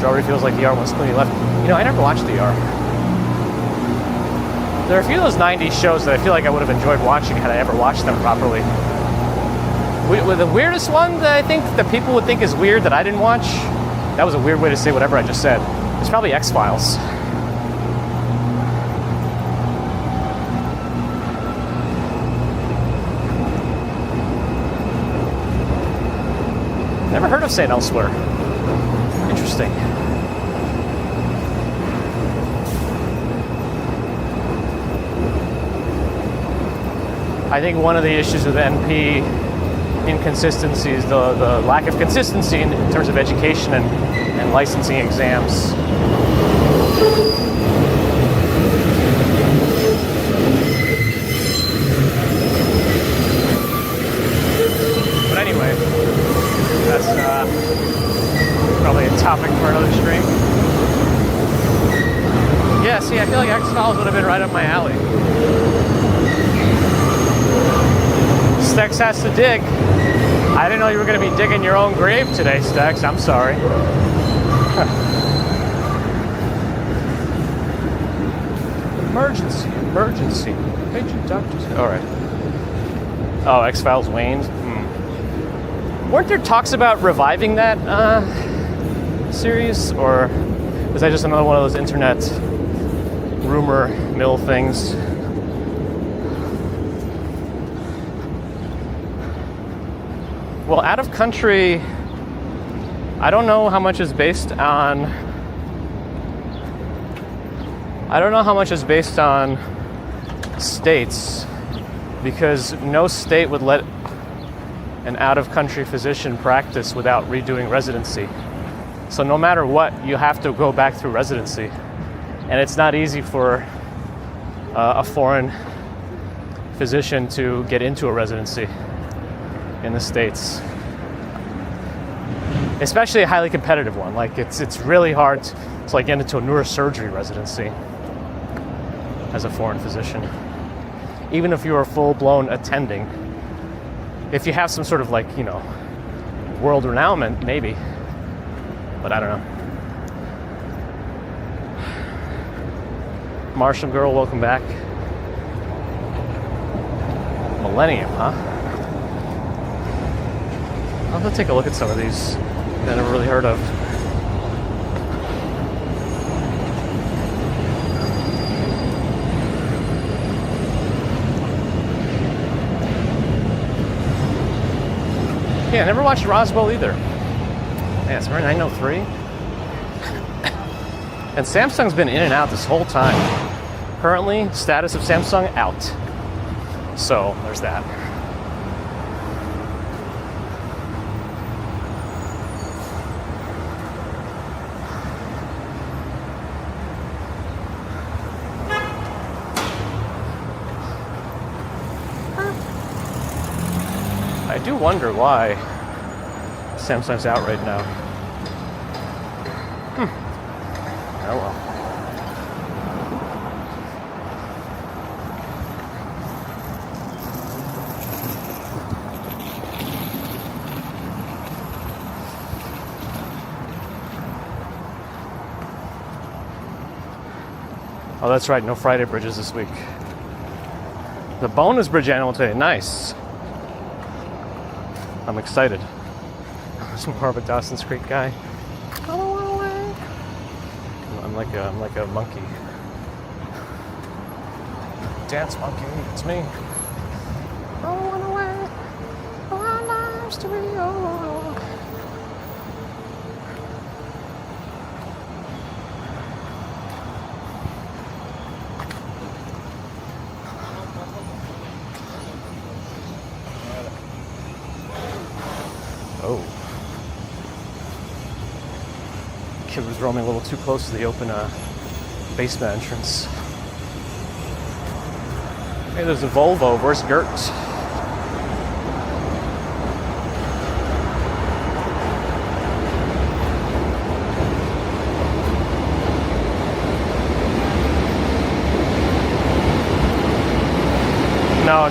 Strawberry feels like the ER once Clooney left. You know, I never watched the ER. There are a few of those 90s shows that I feel like I would have enjoyed watching had I ever watched them properly. The weirdest one that I think that people would think is weird that I didn't watch, that was a weird way to say whatever I just said, it's probably X-Files. Never heard of St. Elsewhere. Interesting. I think one of the issues with NP inconsistencies, the lack of consistency in terms of education and licensing exams. But anyway, that's probably a topic for another stream. Yeah, see, I feel like X-Files would have been right up my alley. Stex has to dig. I didn't know you were going to be digging your own grave today, Stex. I'm sorry. Emergency. Patient doctors. All right. Oh, X-Files waned. Weren't there talks about reviving that series, or was that just another one of those internet rumor mill things? Well, Out of Country, I don't know how much is based on states, because no state would let an out-of-country physician practice without redoing residency. So no matter what, you have to go back through residency. And it's not easy for a foreign physician to get into a residency in the States. Especially a highly competitive one. Like it's really hard to like get into a neurosurgery residency as a foreign physician. Even if you're a full-blown attending. If you have some sort of like, you know, world renownment, maybe. But I don't know. Marshall Girl, welcome back. Millennium, huh? I'll have to take a look at some of these that I never really heard of. Yeah, I never watched Roswell either. Yeah, it's very 903. And Samsung's been in and out this whole time. Currently, status of Samsung, out. So, there's that. I do wonder why Samsung's out right now. Oh well. Oh, that's right, no Friday bridges this week. The bonus bridge animal today, nice. I'm excited. I'm more of a Dawson's Creek guy. I'm like a monkey. Dance monkey, it's me. Rolling away, our lives to be over. Oh. Kid was roaming a little too close to the open basement entrance. Hey, there's a Volvo. Where's Gert?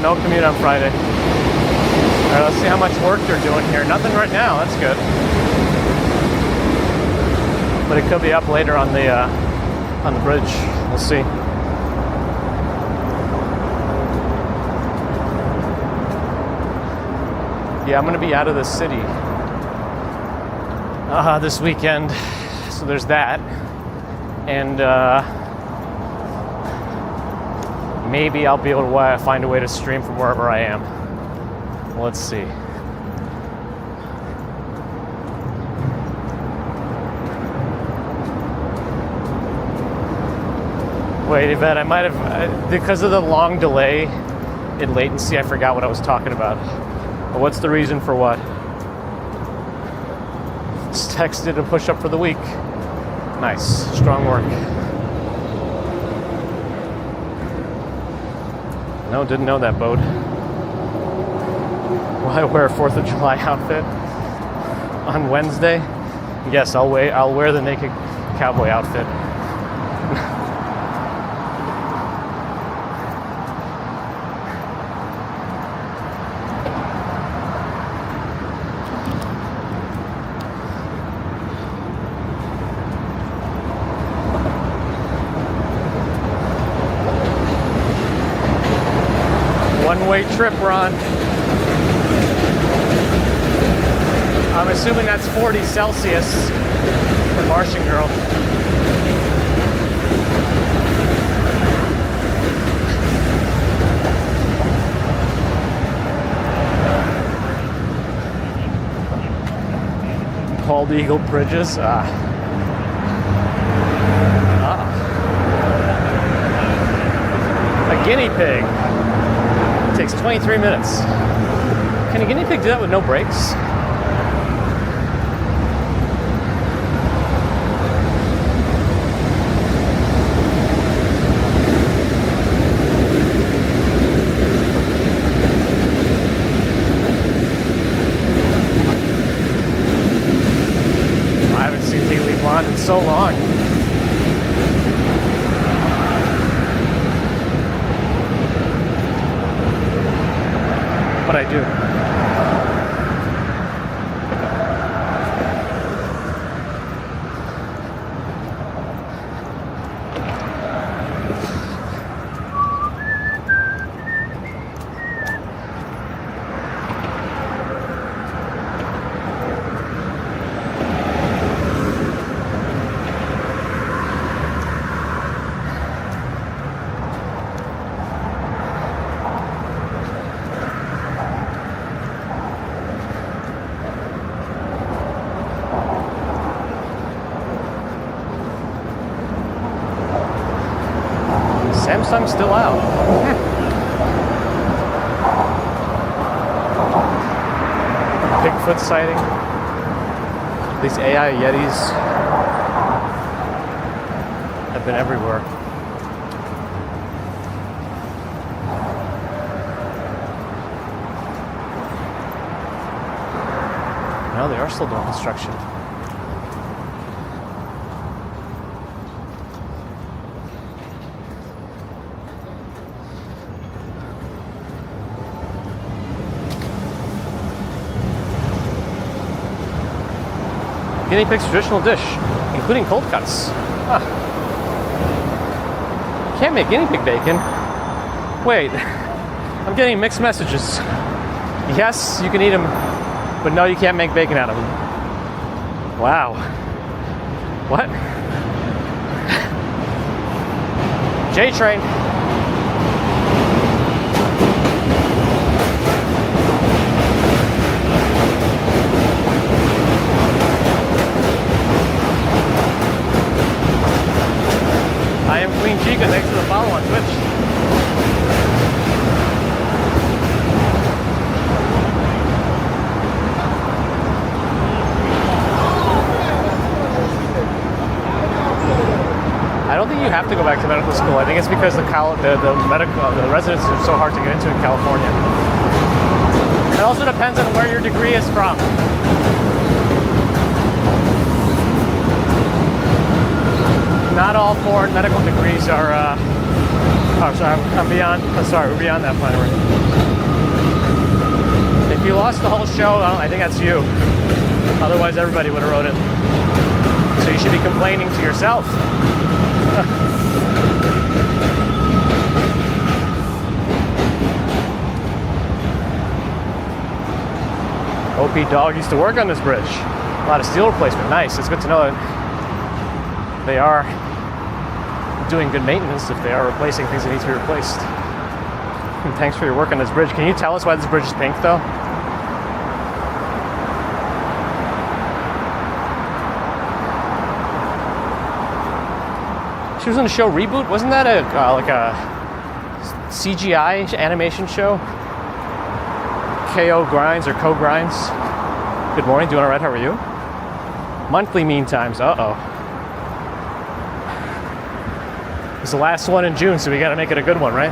No commute on Friday. All right, let's see how much work they're doing here. Nothing right now. That's good. but it could be up later on the bridge. We'll see. Yeah, I'm gonna be out of the city this weekend, so there's that, and maybe I'll be able to find a way to stream from wherever I am. Let's see. Wait, Yvette, I might have, because of the long delay in latency, I forgot what I was talking about. What's the reason for what? Just texted a push up for the week. Nice, strong work. No, didn't know that, Bode. Will I wear a 4th of July outfit on Wednesday? Yes, I'll wear the naked cowboy outfit. One-way trip, Ron. I'm assuming that's 40 Celsius for Martian Girl. Bald Eagle Bridges. A guinea pig. Takes 23 minutes. Can a guinea pig do that with no brakes? I haven't seen Legally Blonde in so long. But I do. Samsung's still out. Bigfoot sighting. These AI Yetis have been everywhere. No, they are still doing construction. Guinea pig's traditional dish, including cold cuts. Huh. Can't make guinea pig bacon. Wait, I'm getting mixed messages. Yes, you can eat them, but no, you can't make bacon out of them. Wow. What? J-Train. I am Queen Chica, thanks for the follow on Twitch. I don't think you have to go back to medical school. I think it's because the residences are so hard to get into in California. It also depends on where your degree is from. Not all foreign medical degrees are, oh, sorry, we're beyond that point already. If you lost the whole show, I think that's you. Otherwise, everybody would have wrote it. So you should be complaining to yourself. OP Dog used to work on this bridge. A lot of steel replacement. Nice. It's good to know that they are doing good maintenance if they are replacing things that need to be replaced. And thanks for your work on this bridge. Can you tell us why this bridge is pink, though? She was in the show Reboot. Wasn't that a like a CGI animation show? KO Grinds or Co Grinds. Good morning. Doing all right? How are you? Monthly mean times. Uh-oh. It's the last one in June, so we got to make it a good one, right?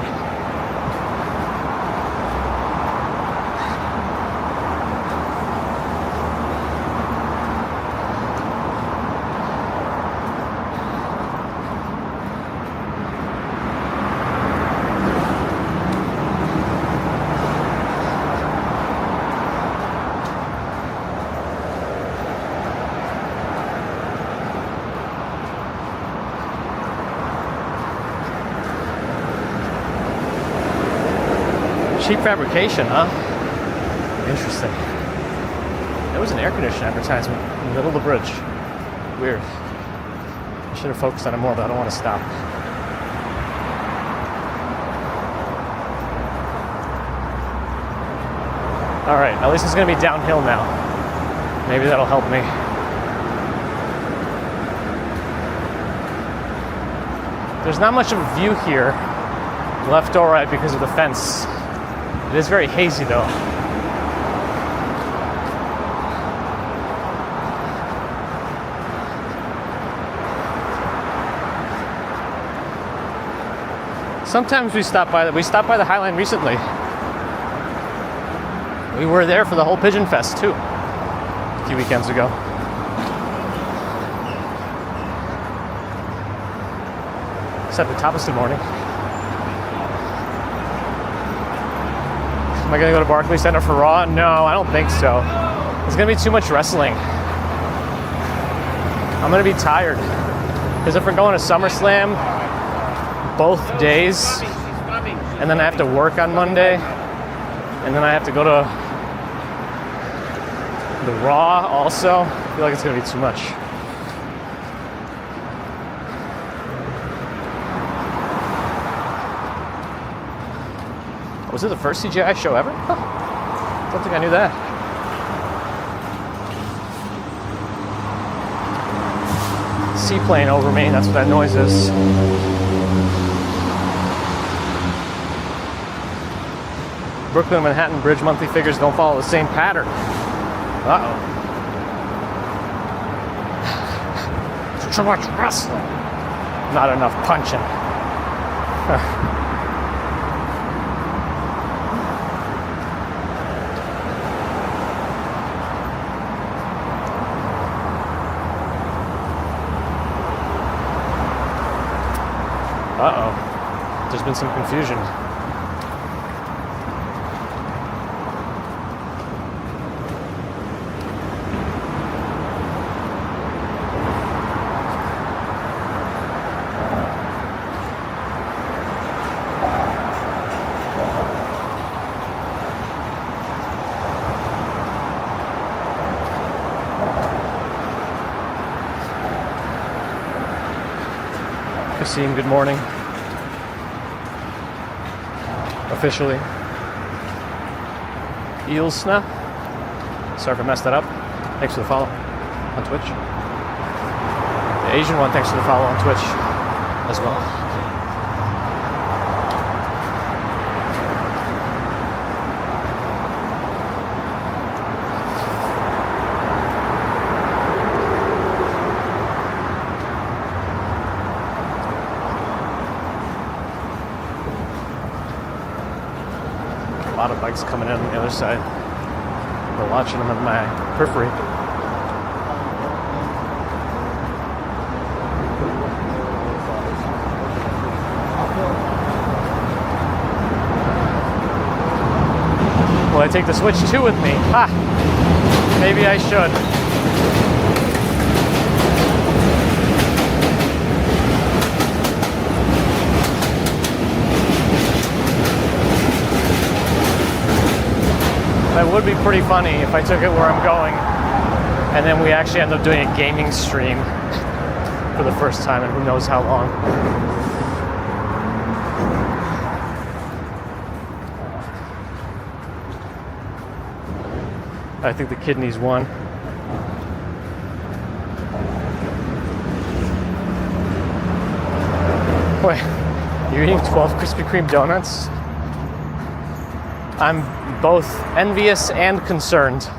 Cheap fabrication, huh? Interesting. There was an air conditioning advertisement in the middle of the bridge. Weird. I should have focused on it more, but I don't want to stop. Alright, at least it's going to be downhill now. Maybe that'll help me. There's not much of a view here, left or right, because of the fence. It is very hazy, though. Sometimes we stop by the High Line recently. We were there for the whole Pigeon Fest too, a few weekends ago. It's at the top of the morning. Am I gonna go to Barclays Center for Raw? No, I don't think so. There's gonna be too much wrestling. I'm gonna be tired. Because if we're going to SummerSlam both days, and then I have to work on Monday, and then I have to go to the Raw also, I feel like it's gonna be too much. Was it the first CGI show ever? Huh. Don't think I knew that. Seaplane over me, that's what that noise is. Brooklyn Manhattan Bridge monthly figures don't follow the same pattern. Uh-oh. Too much wrestling. Not enough punching. Uh-oh. There's been some confusion. Kasim, good morning. Officially. Eelsna. Sorry if I messed that up. Thanks for the follow on Twitch. The Asian one, thanks for the follow on Twitch as well. A lot of bikes coming in on the other side. We're watching them in my periphery. Will I take the Switch 2 with me? Ha! Maybe I should. That would be pretty funny if I took it where I'm going and then we actually end up doing a gaming stream for the first time in who knows how long. I think the kidneys won. Wait, you're eating 12 Krispy Kreme donuts? I'm both envious and concerned.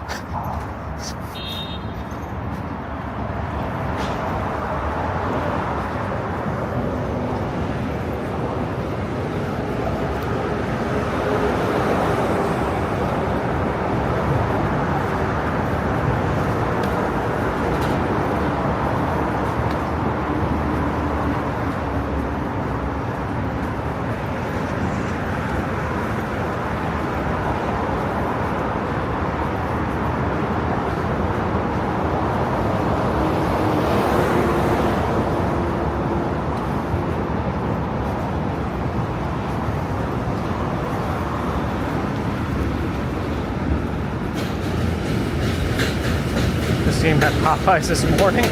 Seen at Popeyes this morning.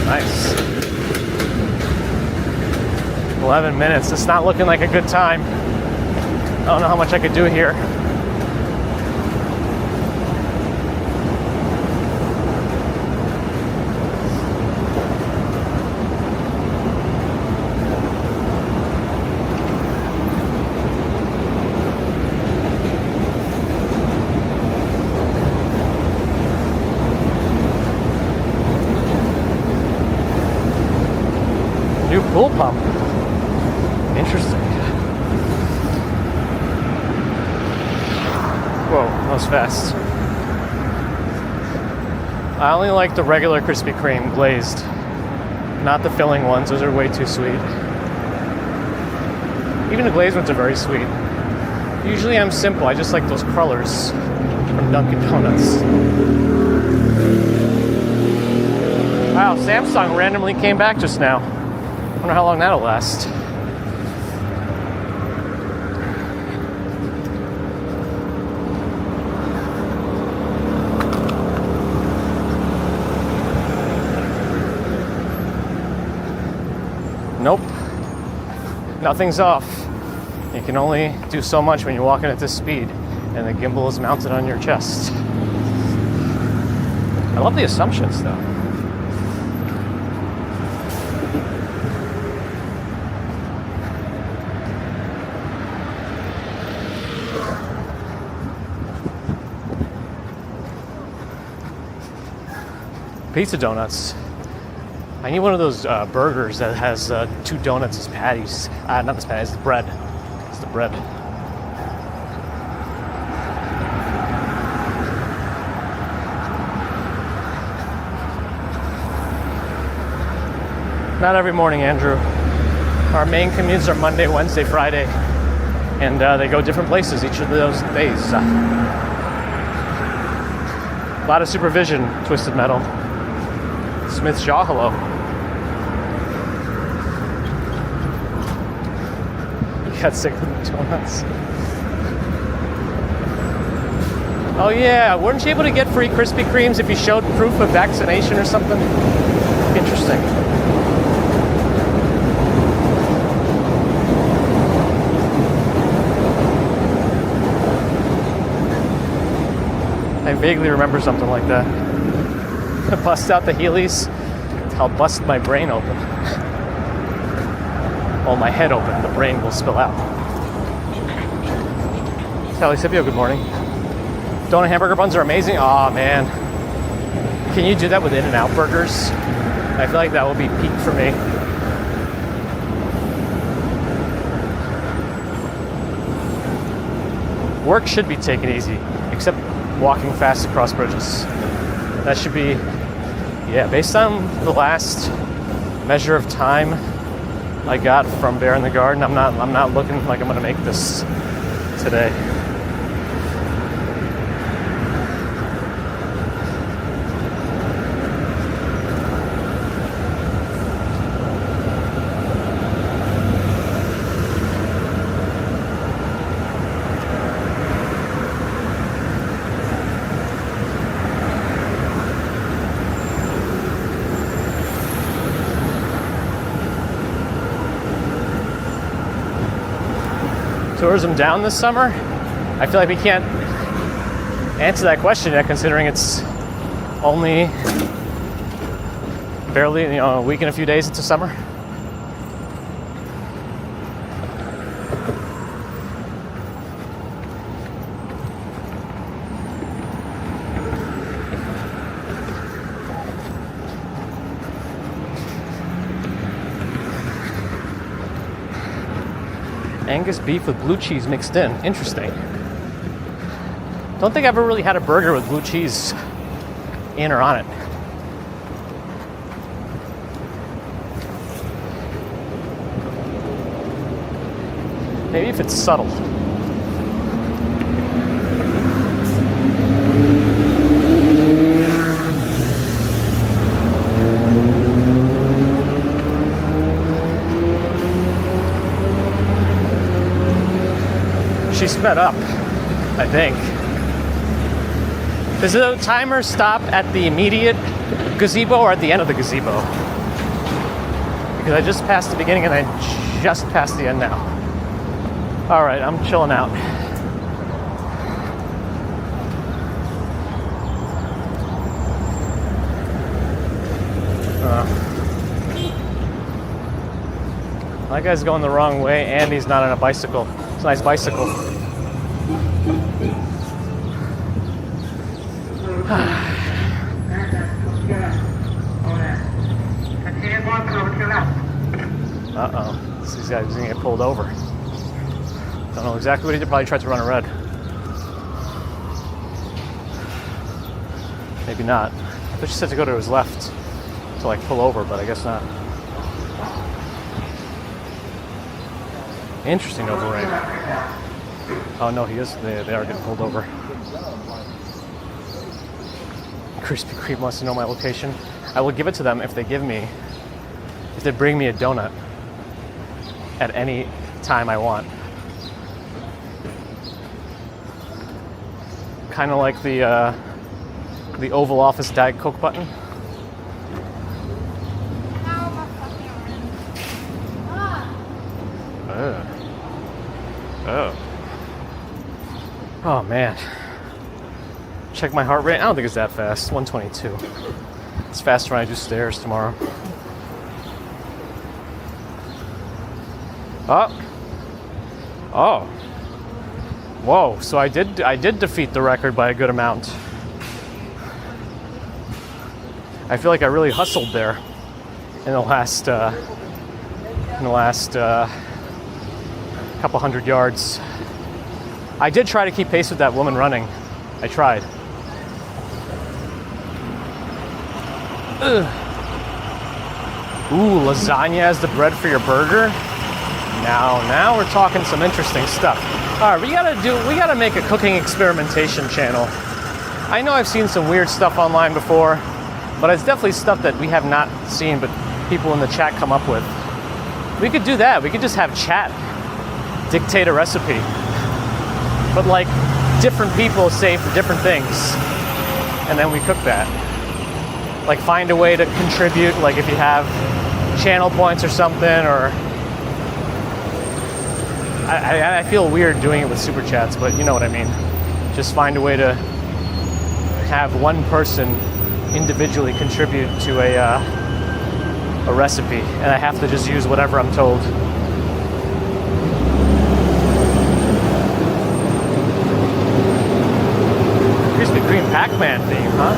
Nice. 11 minutes. It's not looking like a good time. I don't know how much I could do here. New pool pump. Interesting. Whoa, that was fast. I only like the regular Krispy Kreme glazed, not the filling ones. Those are way too sweet. Even the glazed ones are very sweet. Usually I'm simple. I just like those crullers from Dunkin' Donuts. Wow, Samsung randomly came back just now. I wonder how long that'll last. Nope. Nothing's off. You can only do so much when you're walking at this speed, and the gimbal is mounted on your chest. I love the assumptions, though. Pizza donuts. I need one of those burgers that has 2 donuts as patties. Not as patties, the bread. It's the bread. Not every morning, Andrew. Our main commutes are Monday, Wednesday, Friday, and they go different places each of those days. A lot of supervision, Twisted Metal. Smith's Jaw, hello. You got sick of the donuts. Oh yeah, weren't you able to get free Krispy Kremes if you showed proof of vaccination or something? Interesting. I vaguely remember something like that. Bust out the Heelys. I'll bust my brain open. Well, my head open. The brain will spill out. Sally Scipio, good morning. Donut hamburger buns are amazing. Aw, man. Can you do that with In-N-Out burgers? I feel like that will be peak for me. Work should be taken easy, except walking fast across bridges. That should be, yeah, based on the last measure of time I got from Bear in the Garden, I'm not looking like I'm gonna make this today. tourism down this summer? I feel like we can't answer that question yet, considering it's only barely, a week and a few days into summer. Angus beef with blue cheese mixed in. Interesting. Don't think I've ever really had a burger with blue cheese in or on it. Maybe if it's subtle. She sped up, I think. Does the timer stop at the immediate gazebo or at the end of the gazebo? Because I just passed the beginning and I just passed the end now. All right, I'm chilling out. That guy's going the wrong way and he's not on a bicycle. It's a nice bicycle. Uh-oh. This guy's gonna get pulled over. Don't know exactly what he did. Probably tried to run a red. Maybe not. I thought she said to go to his left to like pull over, but I guess not. Interesting override. Oh no, he is. They are getting pulled over. Krispy Kreme wants to know my location. I will give it to them if they bring me a donut at any time I want. Kind of like the Oval Office Diet Coke button. Oh man. Check my heart rate. I don't think it's that fast. 122. It's faster when I do stairs tomorrow. Oh. Whoa. So I did defeat the record by a good amount. I feel like I really hustled there in the last couple hundred yards. I did try to keep pace with that woman running. I tried. Ugh. Ooh, lasagna as the bread for your burger? Now we're talking some interesting stuff. All right, we gotta make a cooking experimentation channel. I know I've seen some weird stuff online before, but it's definitely stuff that we have not seen, but people in the chat come up with. We could do that. We could just have chat dictate a recipe. But like different people say for different things, and then we cook that. Like find a way to contribute, like if you have channel points or something, or I feel weird doing it with super chats, but you know what I mean. Just find a way to have one person individually contribute to a recipe, and I have to just use whatever I'm told. Krispy Kreme Pac-Man theme, huh?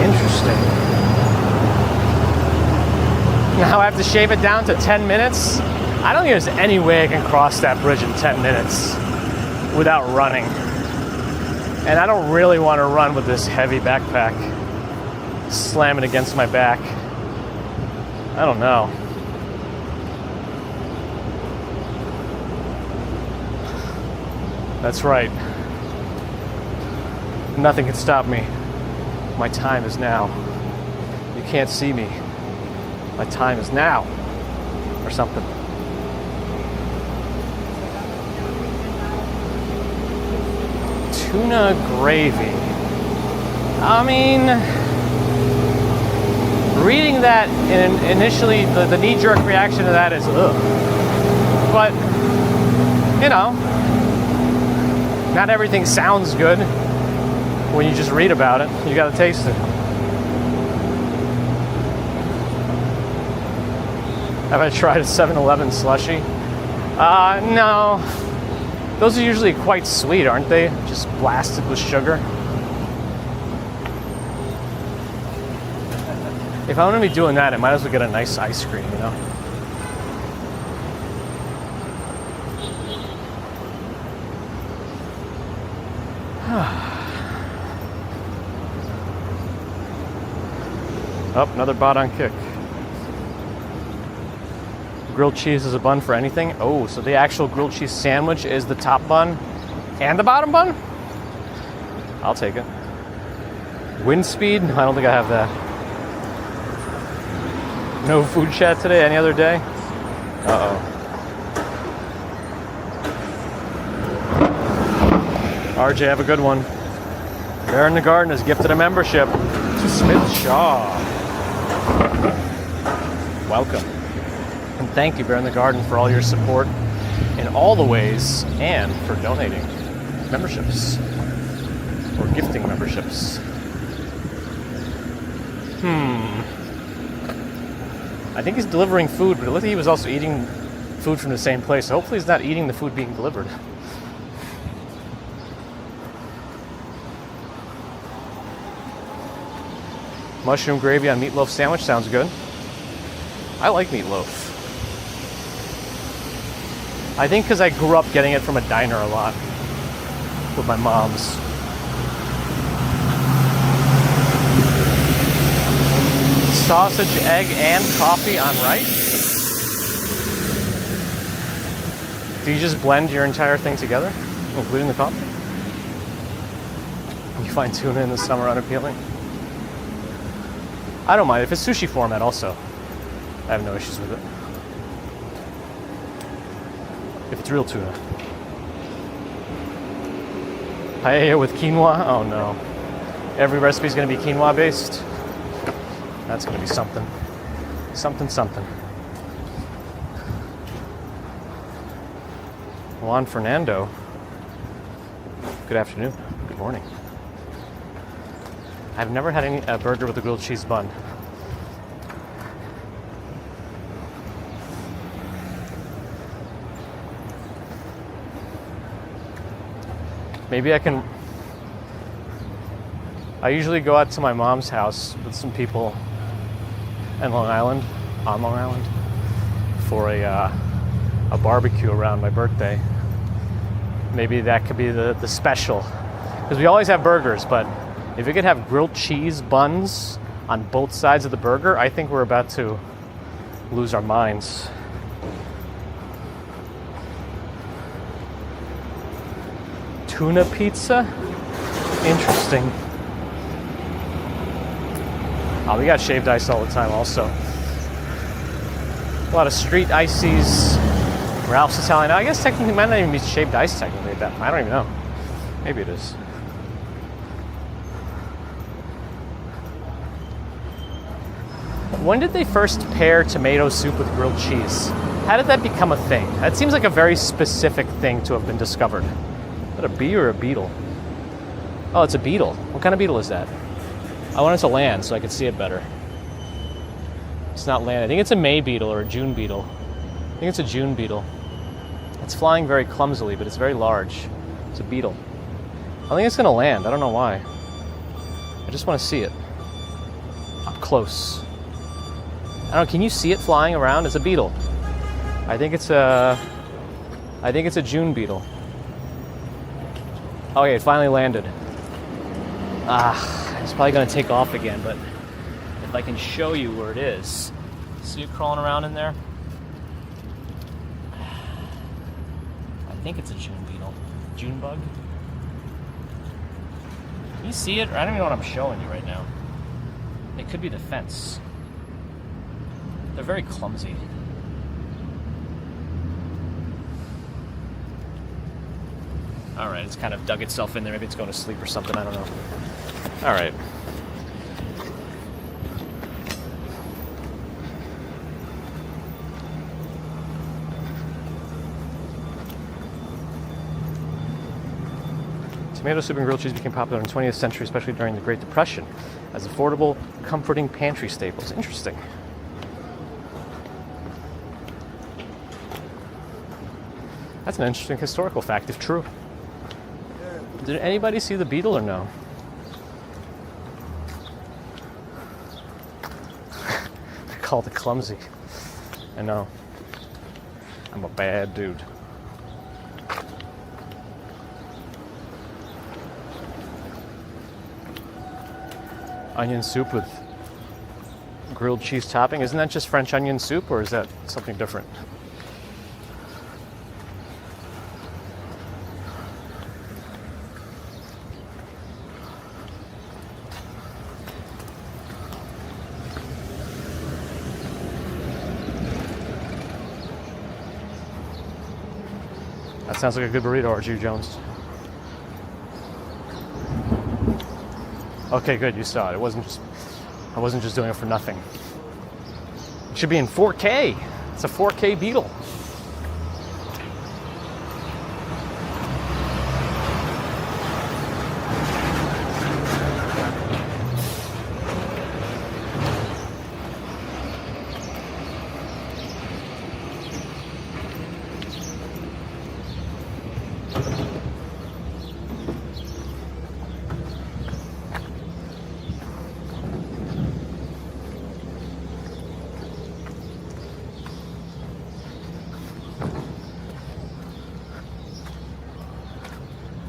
Interesting. Now I have to shave it down to 10 minutes? I don't think there's any way I can cross that bridge in 10 minutes without running. And I don't really want to run with this heavy backpack slamming against my back. I don't know. That's right. Nothing can stop me. My time is now. You can't see me. My time is now. Or something. Tuna gravy. I mean, reading that, initially the knee-jerk reaction to that is ugh. But you know, not everything sounds good when you just read about it. You gotta taste it. Have I tried a 7-Eleven slushie? No. Those are usually quite sweet, aren't they? Just blasted with sugar. If I'm gonna be doing that, I might as well get a nice ice cream, you know? Oh, another bot on Kick. Grilled cheese is a bun for anything? Oh, so the actual grilled cheese sandwich is the top bun and the bottom bun? I'll take it. Wind speed? I don't think I have that. No food chat today? Any other day? Uh-oh. RJ, have a good one. Bear in the Garden has gifted a membership to Smith Shaw. Welcome. And thank you, Bear in the Garden, for all your support in all the ways and for donating memberships or gifting memberships. I think he's delivering food, but it looked like he was also eating food from the same place. So hopefully he's not eating the food being delivered. Mushroom gravy on meatloaf sandwich sounds good. I like meatloaf. I think because I grew up getting it from a diner a lot with my mom's. Sausage, egg, and coffee on rice? Do you just blend your entire thing together, including the coffee? You find tuna in the summer unappealing? I don't mind. If it's sushi format also, I have no issues with it. If it's real tuna. Paella with quinoa? Oh no. Every recipe is going to be quinoa based? That's going to be something. Something. Juan Fernando. Good afternoon. Good morning. I've never had a burger with a grilled cheese bun. Maybe I can... I usually go out to my mom's house with some people on Long Island, for a barbecue around my birthday. Maybe that could be the special. Because we always have burgers, but if we could have grilled cheese buns on both sides of the burger, I think we're about to lose our minds. Tuna pizza? Interesting. Oh, we got shaved ice all the time also. A lot of street ices. Ralph's Italian. I guess technically it might not even be shaved ice technically at that point. I don't even know. Maybe it is. When did they first pair tomato soup with grilled cheese? How did that become a thing? That seems like a very specific thing to have been discovered. Is that a bee or a beetle? Oh, it's a beetle. What kind of beetle is that? I want it to land so I can see it better. It's not land. I think it's a May beetle or a June beetle. I think it's a June beetle. It's flying very clumsily, but it's very large. It's a beetle. I think it's going to land. I don't know why. I just want to see it. Up close. I don't know, can you see it flying around? It's a beetle. I think it's a June beetle. Okay, it finally landed. It's probably going to take off again, but if I can show you where it is. See it crawling around in there? I think it's a June beetle. June bug? Can you see it? I don't even know what I'm showing you right now. It could be the fence. They're very clumsy. Alright, it's kind of dug itself in there. Maybe it's going to sleep or something. I don't know. Alright. Tomato soup and grilled cheese became popular in the 20th century, especially during the Great Depression, as affordable, comforting pantry staples. Interesting. That's an interesting historical fact, if true. Did anybody see the beetle or no? They called it clumsy. I know. I'm a bad dude. Onion soup with grilled cheese topping. Isn't that just French onion soup, or is that something different? That sounds like a good burrito, R.G. Jones. Okay, good, you saw it. I wasn't just doing it for nothing. It should be in 4K. It's a 4K Beetle.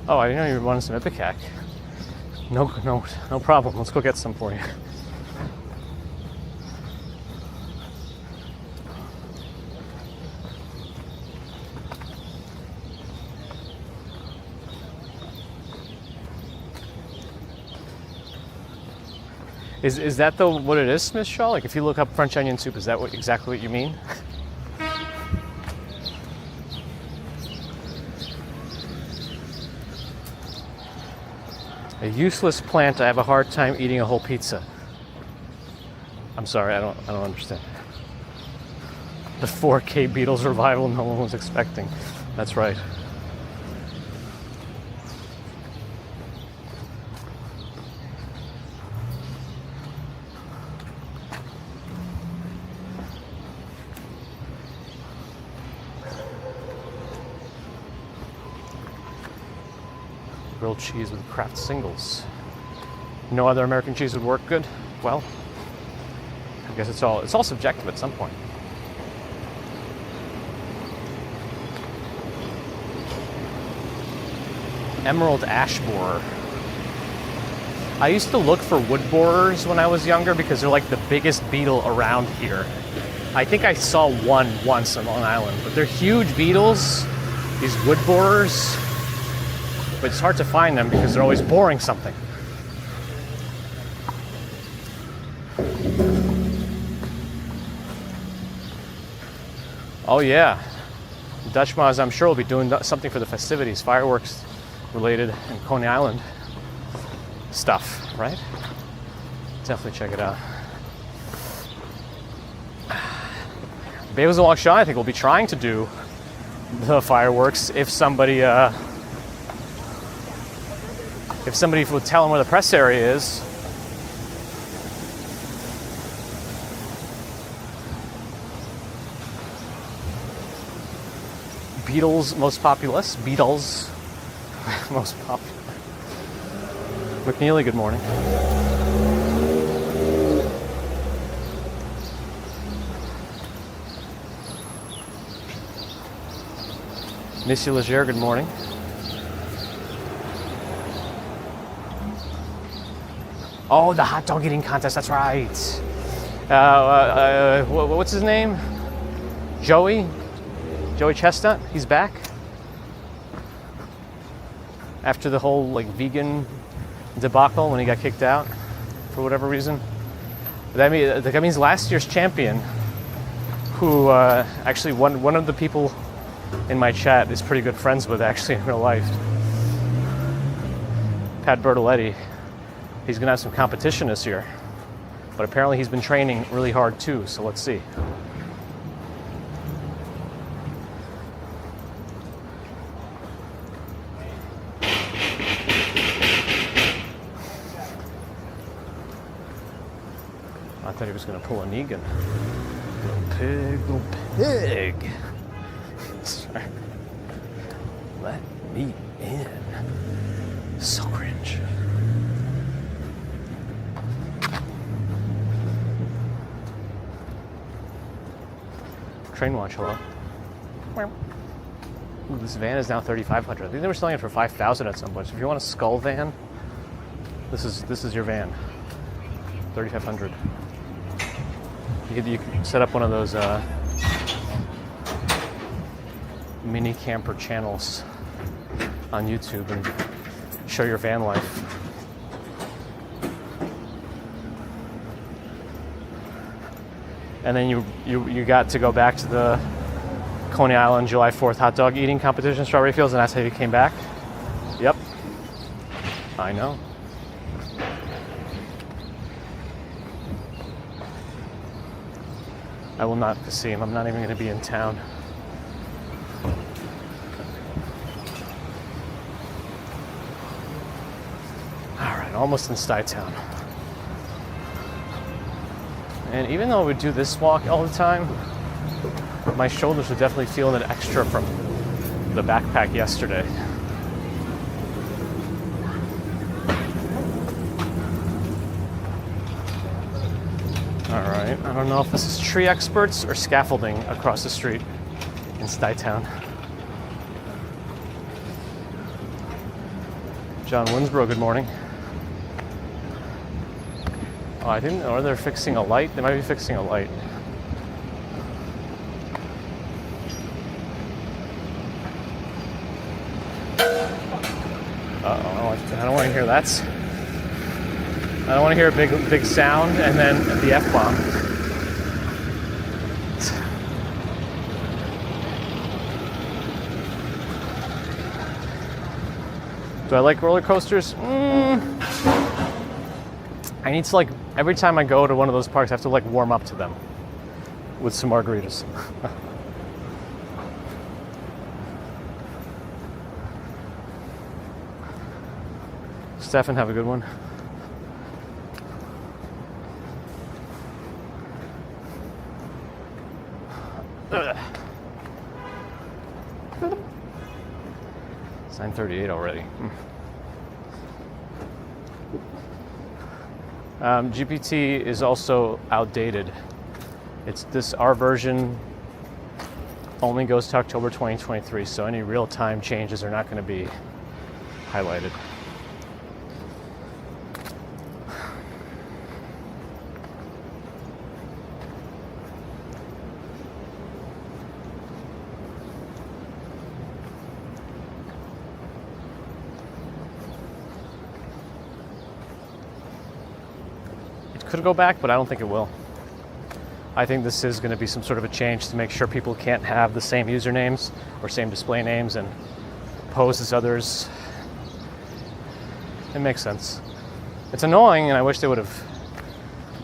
Oh, I didn't know you wanted some Ipecac. No problem. Let's go get some for you. Is that what it is, Smith Shaw? Like, if you look up French onion soup, is that exactly what you mean? A useless plant. I have a hard time eating a whole pizza. I'm sorry, I don't understand. The 4K Beatles revival no one was expecting. That's right. Grilled cheese with Kraft singles. No other American cheese would work good? Well, I guess it's all subjective at some point. Emerald ash borer. I used to look for wood borers when I was younger because they're like the biggest beetle around here. I think I saw one once on Long Island, but they're huge beetles, these wood borers. But it's hard to find them because they're always boring something. Oh yeah, Dutch Maz, I'm sure will be doing something for the festivities, fireworks related in Coney Island stuff, right? Definitely check it out. Babes Along Shaw, I think, will be trying to do the fireworks if somebody would tell them where the press area is. Beatles most populous. Beatles most popular. McNeely, good morning. Missy Leger, good morning. Oh, the hot dog eating contest, that's right. What's his name? Joey Chestnut, he's back. After the whole vegan debacle when he got kicked out for whatever reason. That means last year's champion, who actually one of the people in my chat is pretty good friends with actually in real life. Pat Bertoletti. He's going to have some competition this year. But apparently he's been training really hard too, so let's see. I thought he was going to pull a Negan. Little pig. Sorry. Let me in. So cringe. Train watch, hello. Ooh, this van is now $3,500. I think they were selling it for $5,000 at some point. So if you want a skull van, this is your van. $3,500. You can set up one of those mini camper channels on YouTube and show your van life. And then you got to go back to the Coney Island July 4th hot dog eating competition, Strawberry Fields, and that's how you came back? Yep. I know. I will not see him. I'm not even going to be in town. All right, almost in Stuytown. And even though I would do this walk all the time, my shoulders are definitely feeling it extra from the backpack yesterday. All right, I don't know if this is tree experts or scaffolding across the street in Stuytown. John Winsborough, good morning. Oh, I didn't know they're fixing a light. They might be fixing a light. Uh-oh, I don't want to hear that. I don't want to hear a big sound and then the F-bomb. Do I like roller coasters? I need to, like, every time I go to one of those parks, I have to, like, warm up to them with some margaritas. Stefan, have a good one. It's 9:38 already. GPT is also outdated. Our version only goes to October 2023, so any real-time changes are not going to be highlighted. Could go back, but I don't think it will. I think this is going to be some sort of a change to make sure people can't have the same usernames or same display names and pose as others. It makes sense. It's annoying, and I wish they would have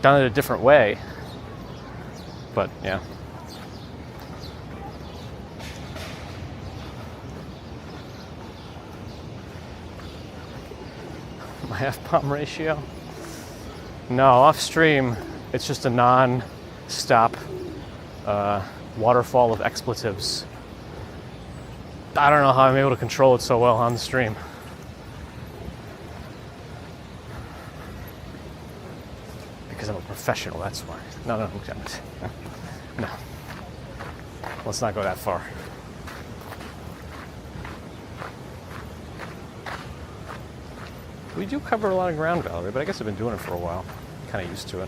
done it a different way. But yeah. My F-bomb ratio? No, off stream, it's just a non-stop waterfall of expletives. I don't know how I'm able to control it so well on the stream. Because I'm a professional, that's why. No. No. Let's not go that far. We do cover a lot of ground, Valerie, but I guess I've been doing it for a while. Kind of used to it.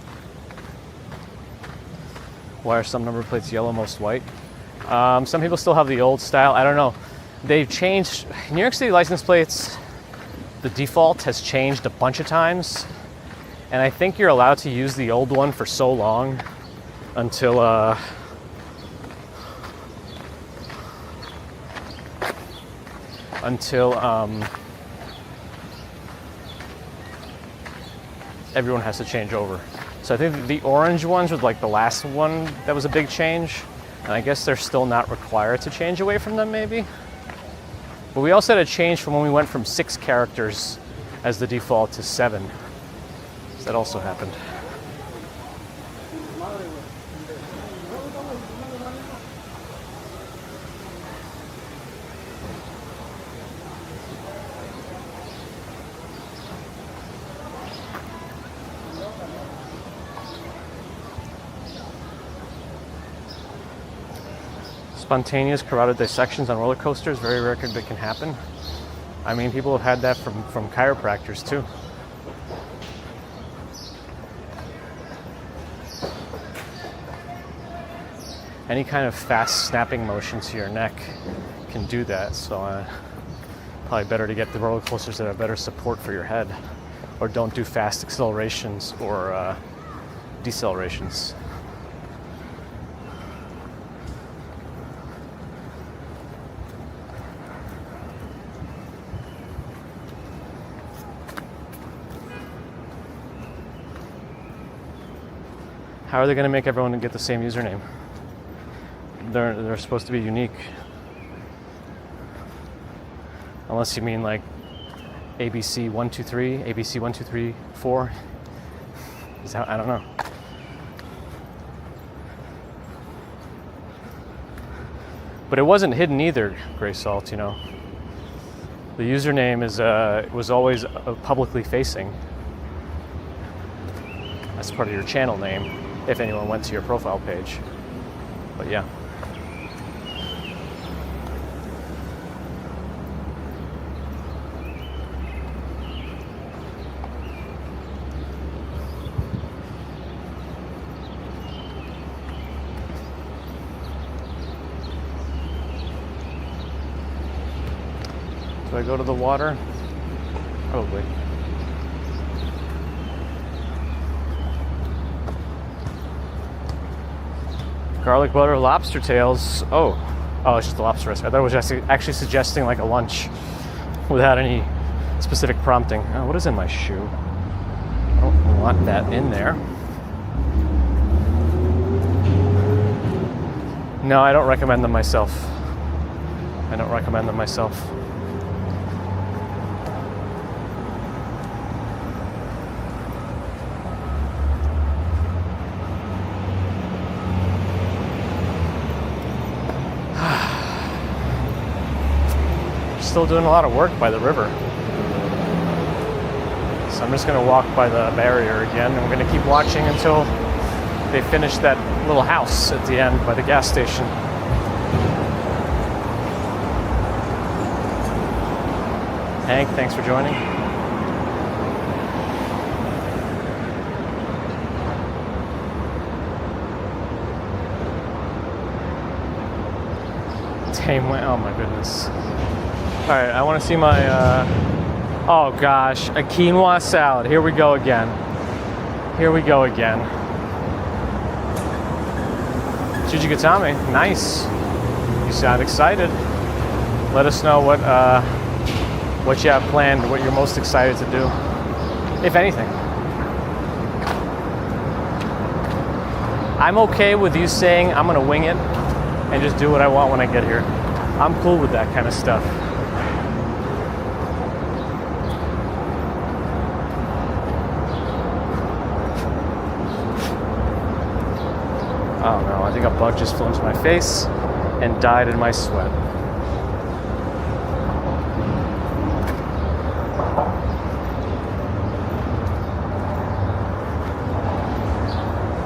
Why are some number plates yellow, most white? Some people still have the old style. I don't know. They've changed. New York City license plates, the default has changed a bunch of times. And I think you're allowed to use the old one for so long until everyone has to change over. So I think the orange ones were like the last one that was a big change. And I guess they're still not required to change away from them, maybe. But we also had a change from when we went from 6 characters as the default to 7. So that also happened. Spontaneous carotid dissections on roller coasters, very rare that can happen. I mean, people have had that from chiropractors too. Any kind of fast snapping motion to your neck can do that, so probably better to get the roller coasters that have better support for your head, or don't do fast accelerations or decelerations. How are they going to make everyone get the same username? They're supposed to be unique. Unless you mean like ABC123, ABC1234. Is that, I don't know. But it wasn't hidden either, Gray Salt, you know. The username was always publicly facing. That's part of your channel name, if anyone went to your profile page. But yeah. Do I go to the water? Probably. Garlic butter, lobster tails. Oh, it's just a lobster recipe. I thought it was actually suggesting like a lunch without any specific prompting. Oh, what is in my shoe? I don't want that in there. No, I don't recommend them myself. I don't recommend them myself. Still doing a lot of work by the river. So I'm just going to walk by the barrier again, and we're going to keep watching until they finish that little house at the end by the gas station. Hank, thanks for joining. Tame, oh my goodness. All right, I want to see my, oh gosh, a quinoa salad. Here we go again. Here we go again. Chichigatame, nice. You sound excited. Let us know what you have planned, what you're most excited to do, if anything. I'm okay with you saying I'm gonna wing it and just do what I want when I get here. I'm cool with that kind of stuff. Oh no, I think a bug just flew into my face and died in my sweat.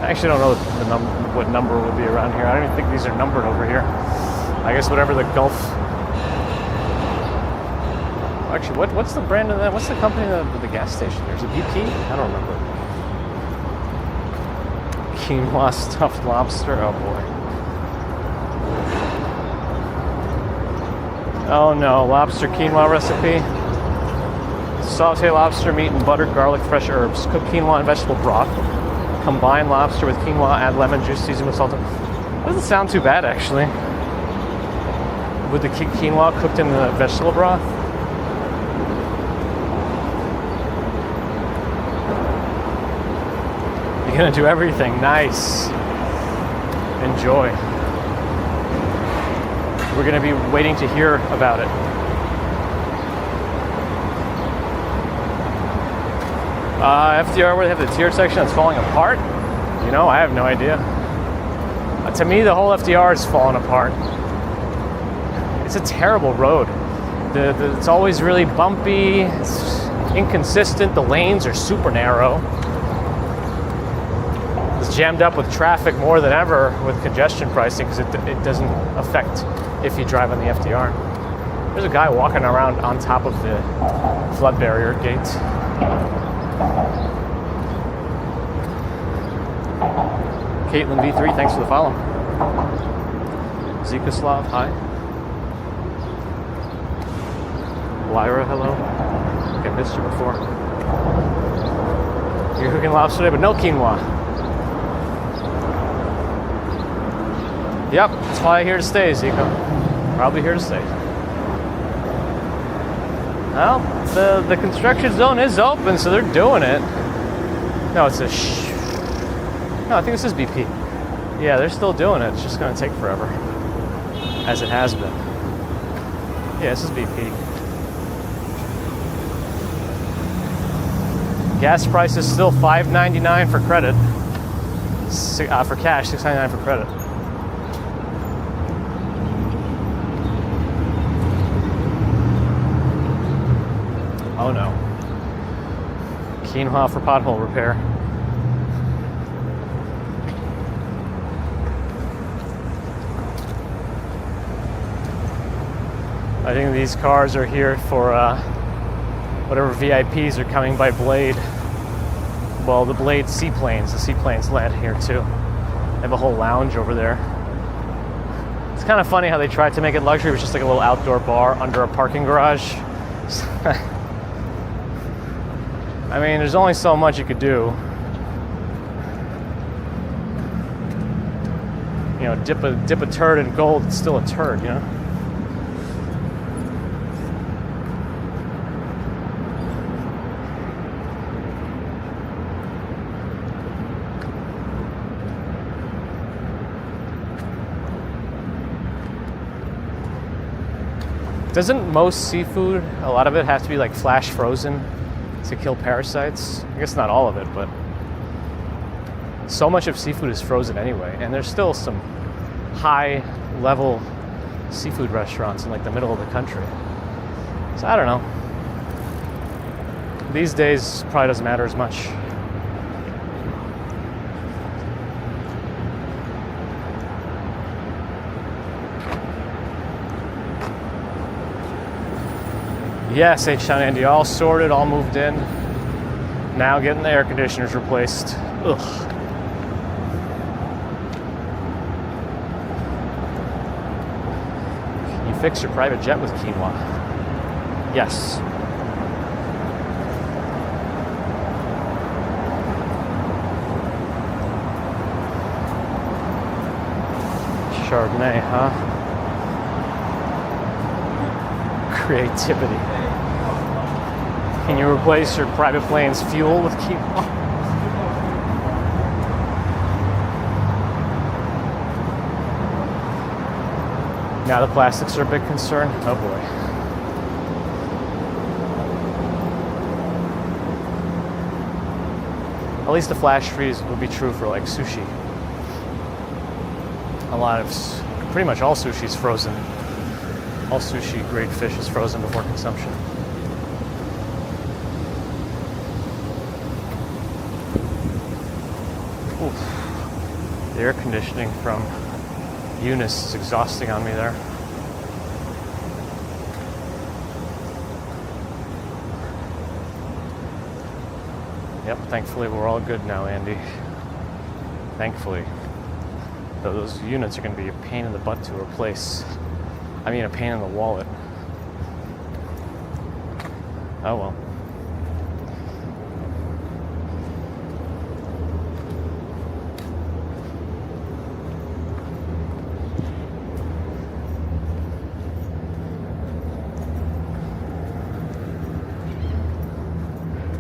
I actually don't know what number would be around here. I don't even think these are numbered over here. I guess whatever the Gulf... Actually, what's the brand of that? What's the company of the gas station? There's a BP? I don't remember. Quinoa stuffed lobster. Oh boy. Oh no, lobster quinoa recipe. Saute lobster meat and buttered garlic, fresh herbs. Cook quinoa and vegetable broth. Combine lobster with quinoa, add lemon juice, season with salt. Doesn't sound too bad actually. With the quinoa cooked in the vegetable broth. You're gonna do everything. Nice. Enjoy. We're gonna be waiting to hear about it. FDR, where they have the tier section that's falling apart. You know, I have no idea. To me, the whole FDR is falling apart. It's a terrible road. It's always really bumpy. It's inconsistent. The lanes are super narrow. It's jammed up with traffic more than ever with congestion pricing because it doesn't affect if you drive on the FDR. There's a guy walking around on top of the flood barrier gate. Caitlin V3, thanks for the follow. Zikaslav, hi. Lyra, hello. I think I missed you before. You're cooking lobster today, but no quinoa. Yep, that's why I'm here to stay, Zico. Probably here to stay. Well, the construction zone is open, so they're doing it. No, it's a No, I think this is BP. Yeah, they're still doing it. It's just going to take forever, as it has been. Yeah, this is BP. Gas price is still $5.99 for credit. For cash, $6.99 for credit. Oh no. Quinoa for pothole repair. I think these cars are here for whatever VIPs are coming by Blade. Well, the Blade seaplanes. The seaplanes land here too. They have a whole lounge over there. It's kind of funny how they tried to make it luxury. It was just like a little outdoor bar under a parking garage. I mean, there's only so much you could do. You know, dip a turd in gold, it's still a turd, you know? Doesn't most seafood, a lot of it have to be like flash frozen to kill parasites? I guess not all of it, but so much of seafood is frozen anyway, and there's still some high level seafood restaurants in like the middle of the country. So I don't know. These days probably doesn't matter as much. Yes, H-Town Andy, all sorted, all moved in. Now getting the air conditioners replaced. Ugh. Can you fix your private jet with quinoa? Yes. Chardonnay, huh? Creativity. Can you replace your private plane's fuel with quinoa? Now the plastics are a big concern. Oh boy. At least the flash freeze would be true for like sushi. Pretty much all sushi is frozen. All sushi grade fish is frozen before consumption. Oof. The air conditioning from Eunice is exhausting on me there. Yep, thankfully we're all good now, Andy. Thankfully. Though those units are going to be a pain in the butt to replace. I mean, a pain in the wallet. Oh well.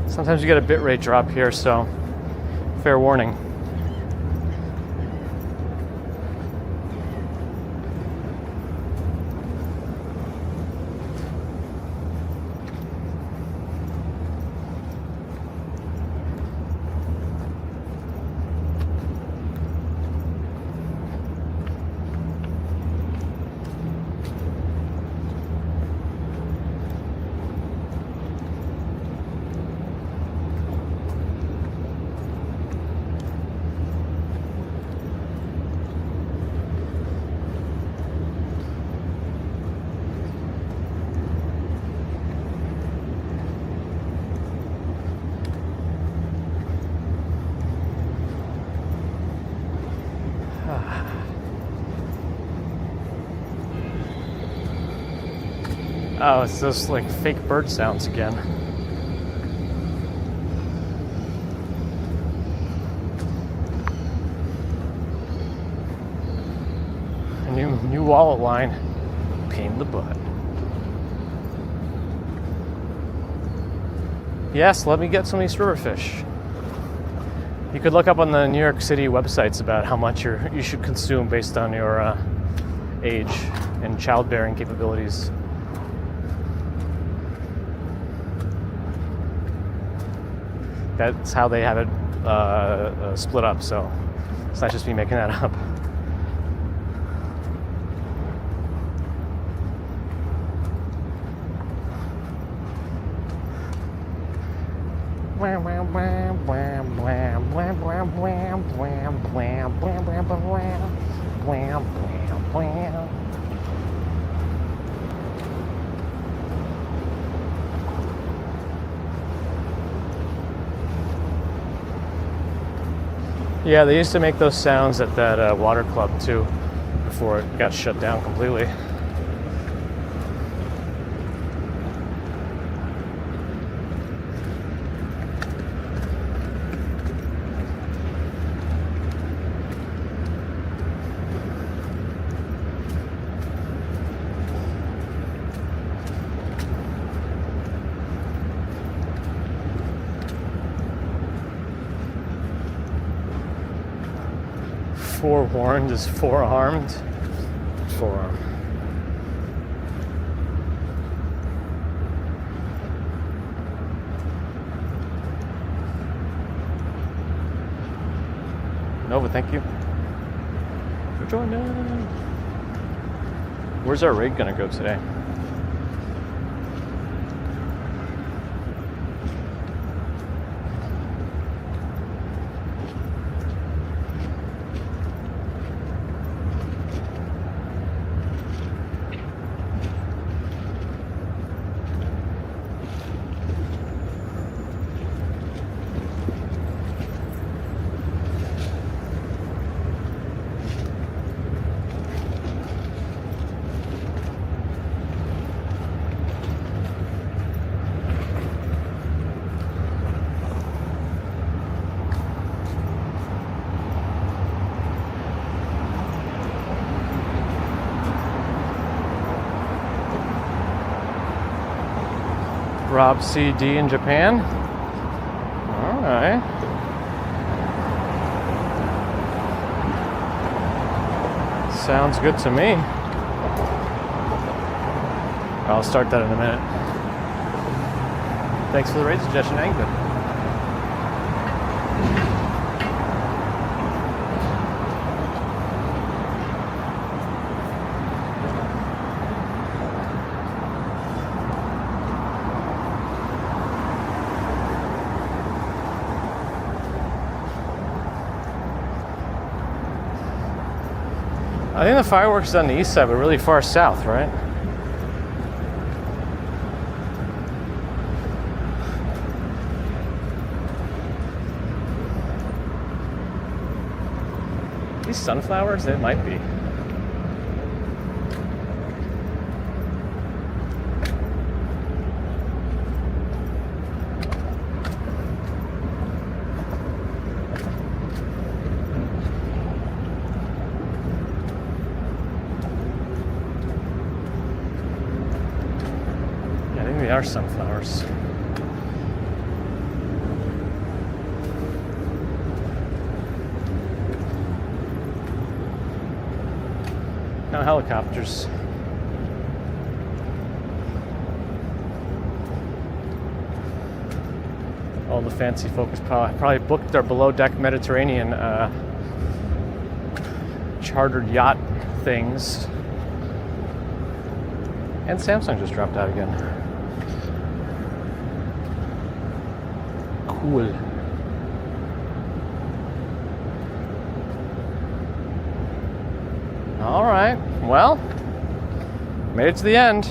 Sometimes you get a bitrate drop here, so fair warning. Oh, it's those like fake bird sounds again. A new wallet line. Pain in the butt. Yes, let me get some of these river fish. You could look up on the New York City websites about how much you should consume based on your age and childbearing capabilities. That's how they have it split up, so it's not just me making that up. Yeah, they used to make those sounds at that water club too, before it got shut down completely. Forewarned is forearmed. Forearm. Nova, thank you for joining. Where's our rig gonna go today? Rob CD in Japan. All right. Sounds good to me. I'll start that in a minute. Thanks for the raid suggestion, Anker. I think the fireworks is on the east side, but really far south, right? These sunflowers, they might be. They are sunflowers. No helicopters. All the fancy folks probably booked their below deck Mediterranean chartered yacht things. And Samsung just dropped out again. Cool. All right. Well, made it to the end.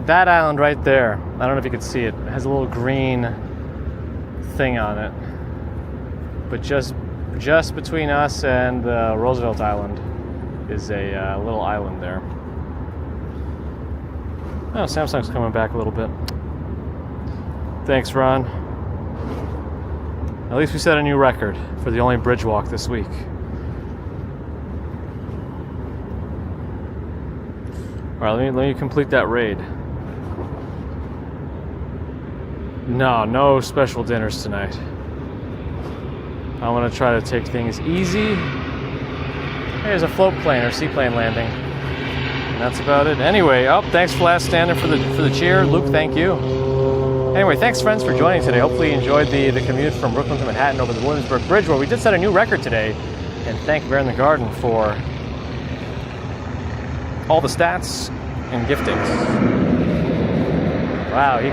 That island right there, I don't know if you can see it, has a little green thing on it. But just Just between us and Roosevelt Island is a little island there. Oh, Samsung's coming back a little bit. Thanks, Ron. At least we set a new record for the only bridge walk this week. All right, let me complete that raid. No special dinners tonight. I want to try to take things easy. There's a float plane or seaplane landing. And that's about it. Anyway, thanks for last standing for the cheer. Luke, thank you. Anyway, thanks friends for joining today. Hopefully you enjoyed the commute from Brooklyn to Manhattan over the Williamsburg Bridge, where we did set a new record today. And thank Bear in the Garden for all the stats and giftings. Wow, he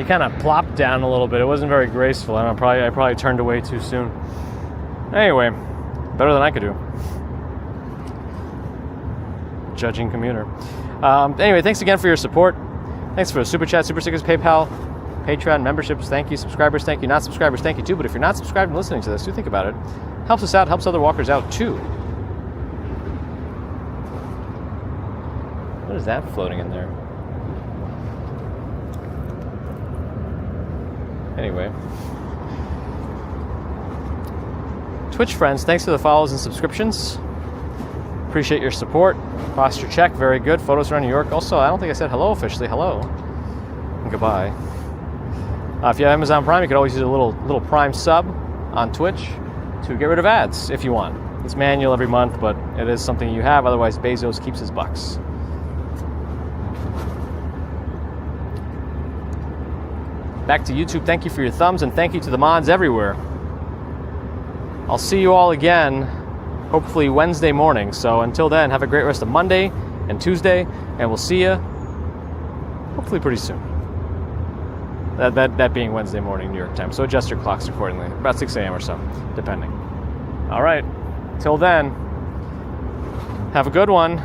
kind of plopped down a little bit. It wasn't very graceful, and I probably turned away too soon. Anyway, better than I could do. Judging commuter. Anyway, thanks again for your support. Thanks for the Super Chat, Super Stickers, PayPal, Patreon, memberships. Thank you. Subscribers, thank you. Not subscribers, thank you too. But if you're not subscribed and listening to this, do think about it. Helps us out, helps other walkers out too. What is that floating in there? Anyway. Twitch friends, thanks for the follows and subscriptions. Appreciate your support. Posture check, very good. Photos around New York. Also, I don't think I said hello officially. Hello. And goodbye. If you have Amazon Prime, you could always use a little Prime sub on Twitch to get rid of ads if you want. It's manual every month, but it is something you have. Otherwise, Bezos keeps his bucks. Back to YouTube. Thank you for your thumbs, and thank you to the mods everywhere. I'll see you all again hopefully Wednesday morning. So until then, have a great rest of Monday and Tuesday, and we'll see you hopefully pretty soon. That being Wednesday morning, New York time. So adjust your clocks accordingly. About 6 a.m. or so, depending. All right. Till then, have a good one.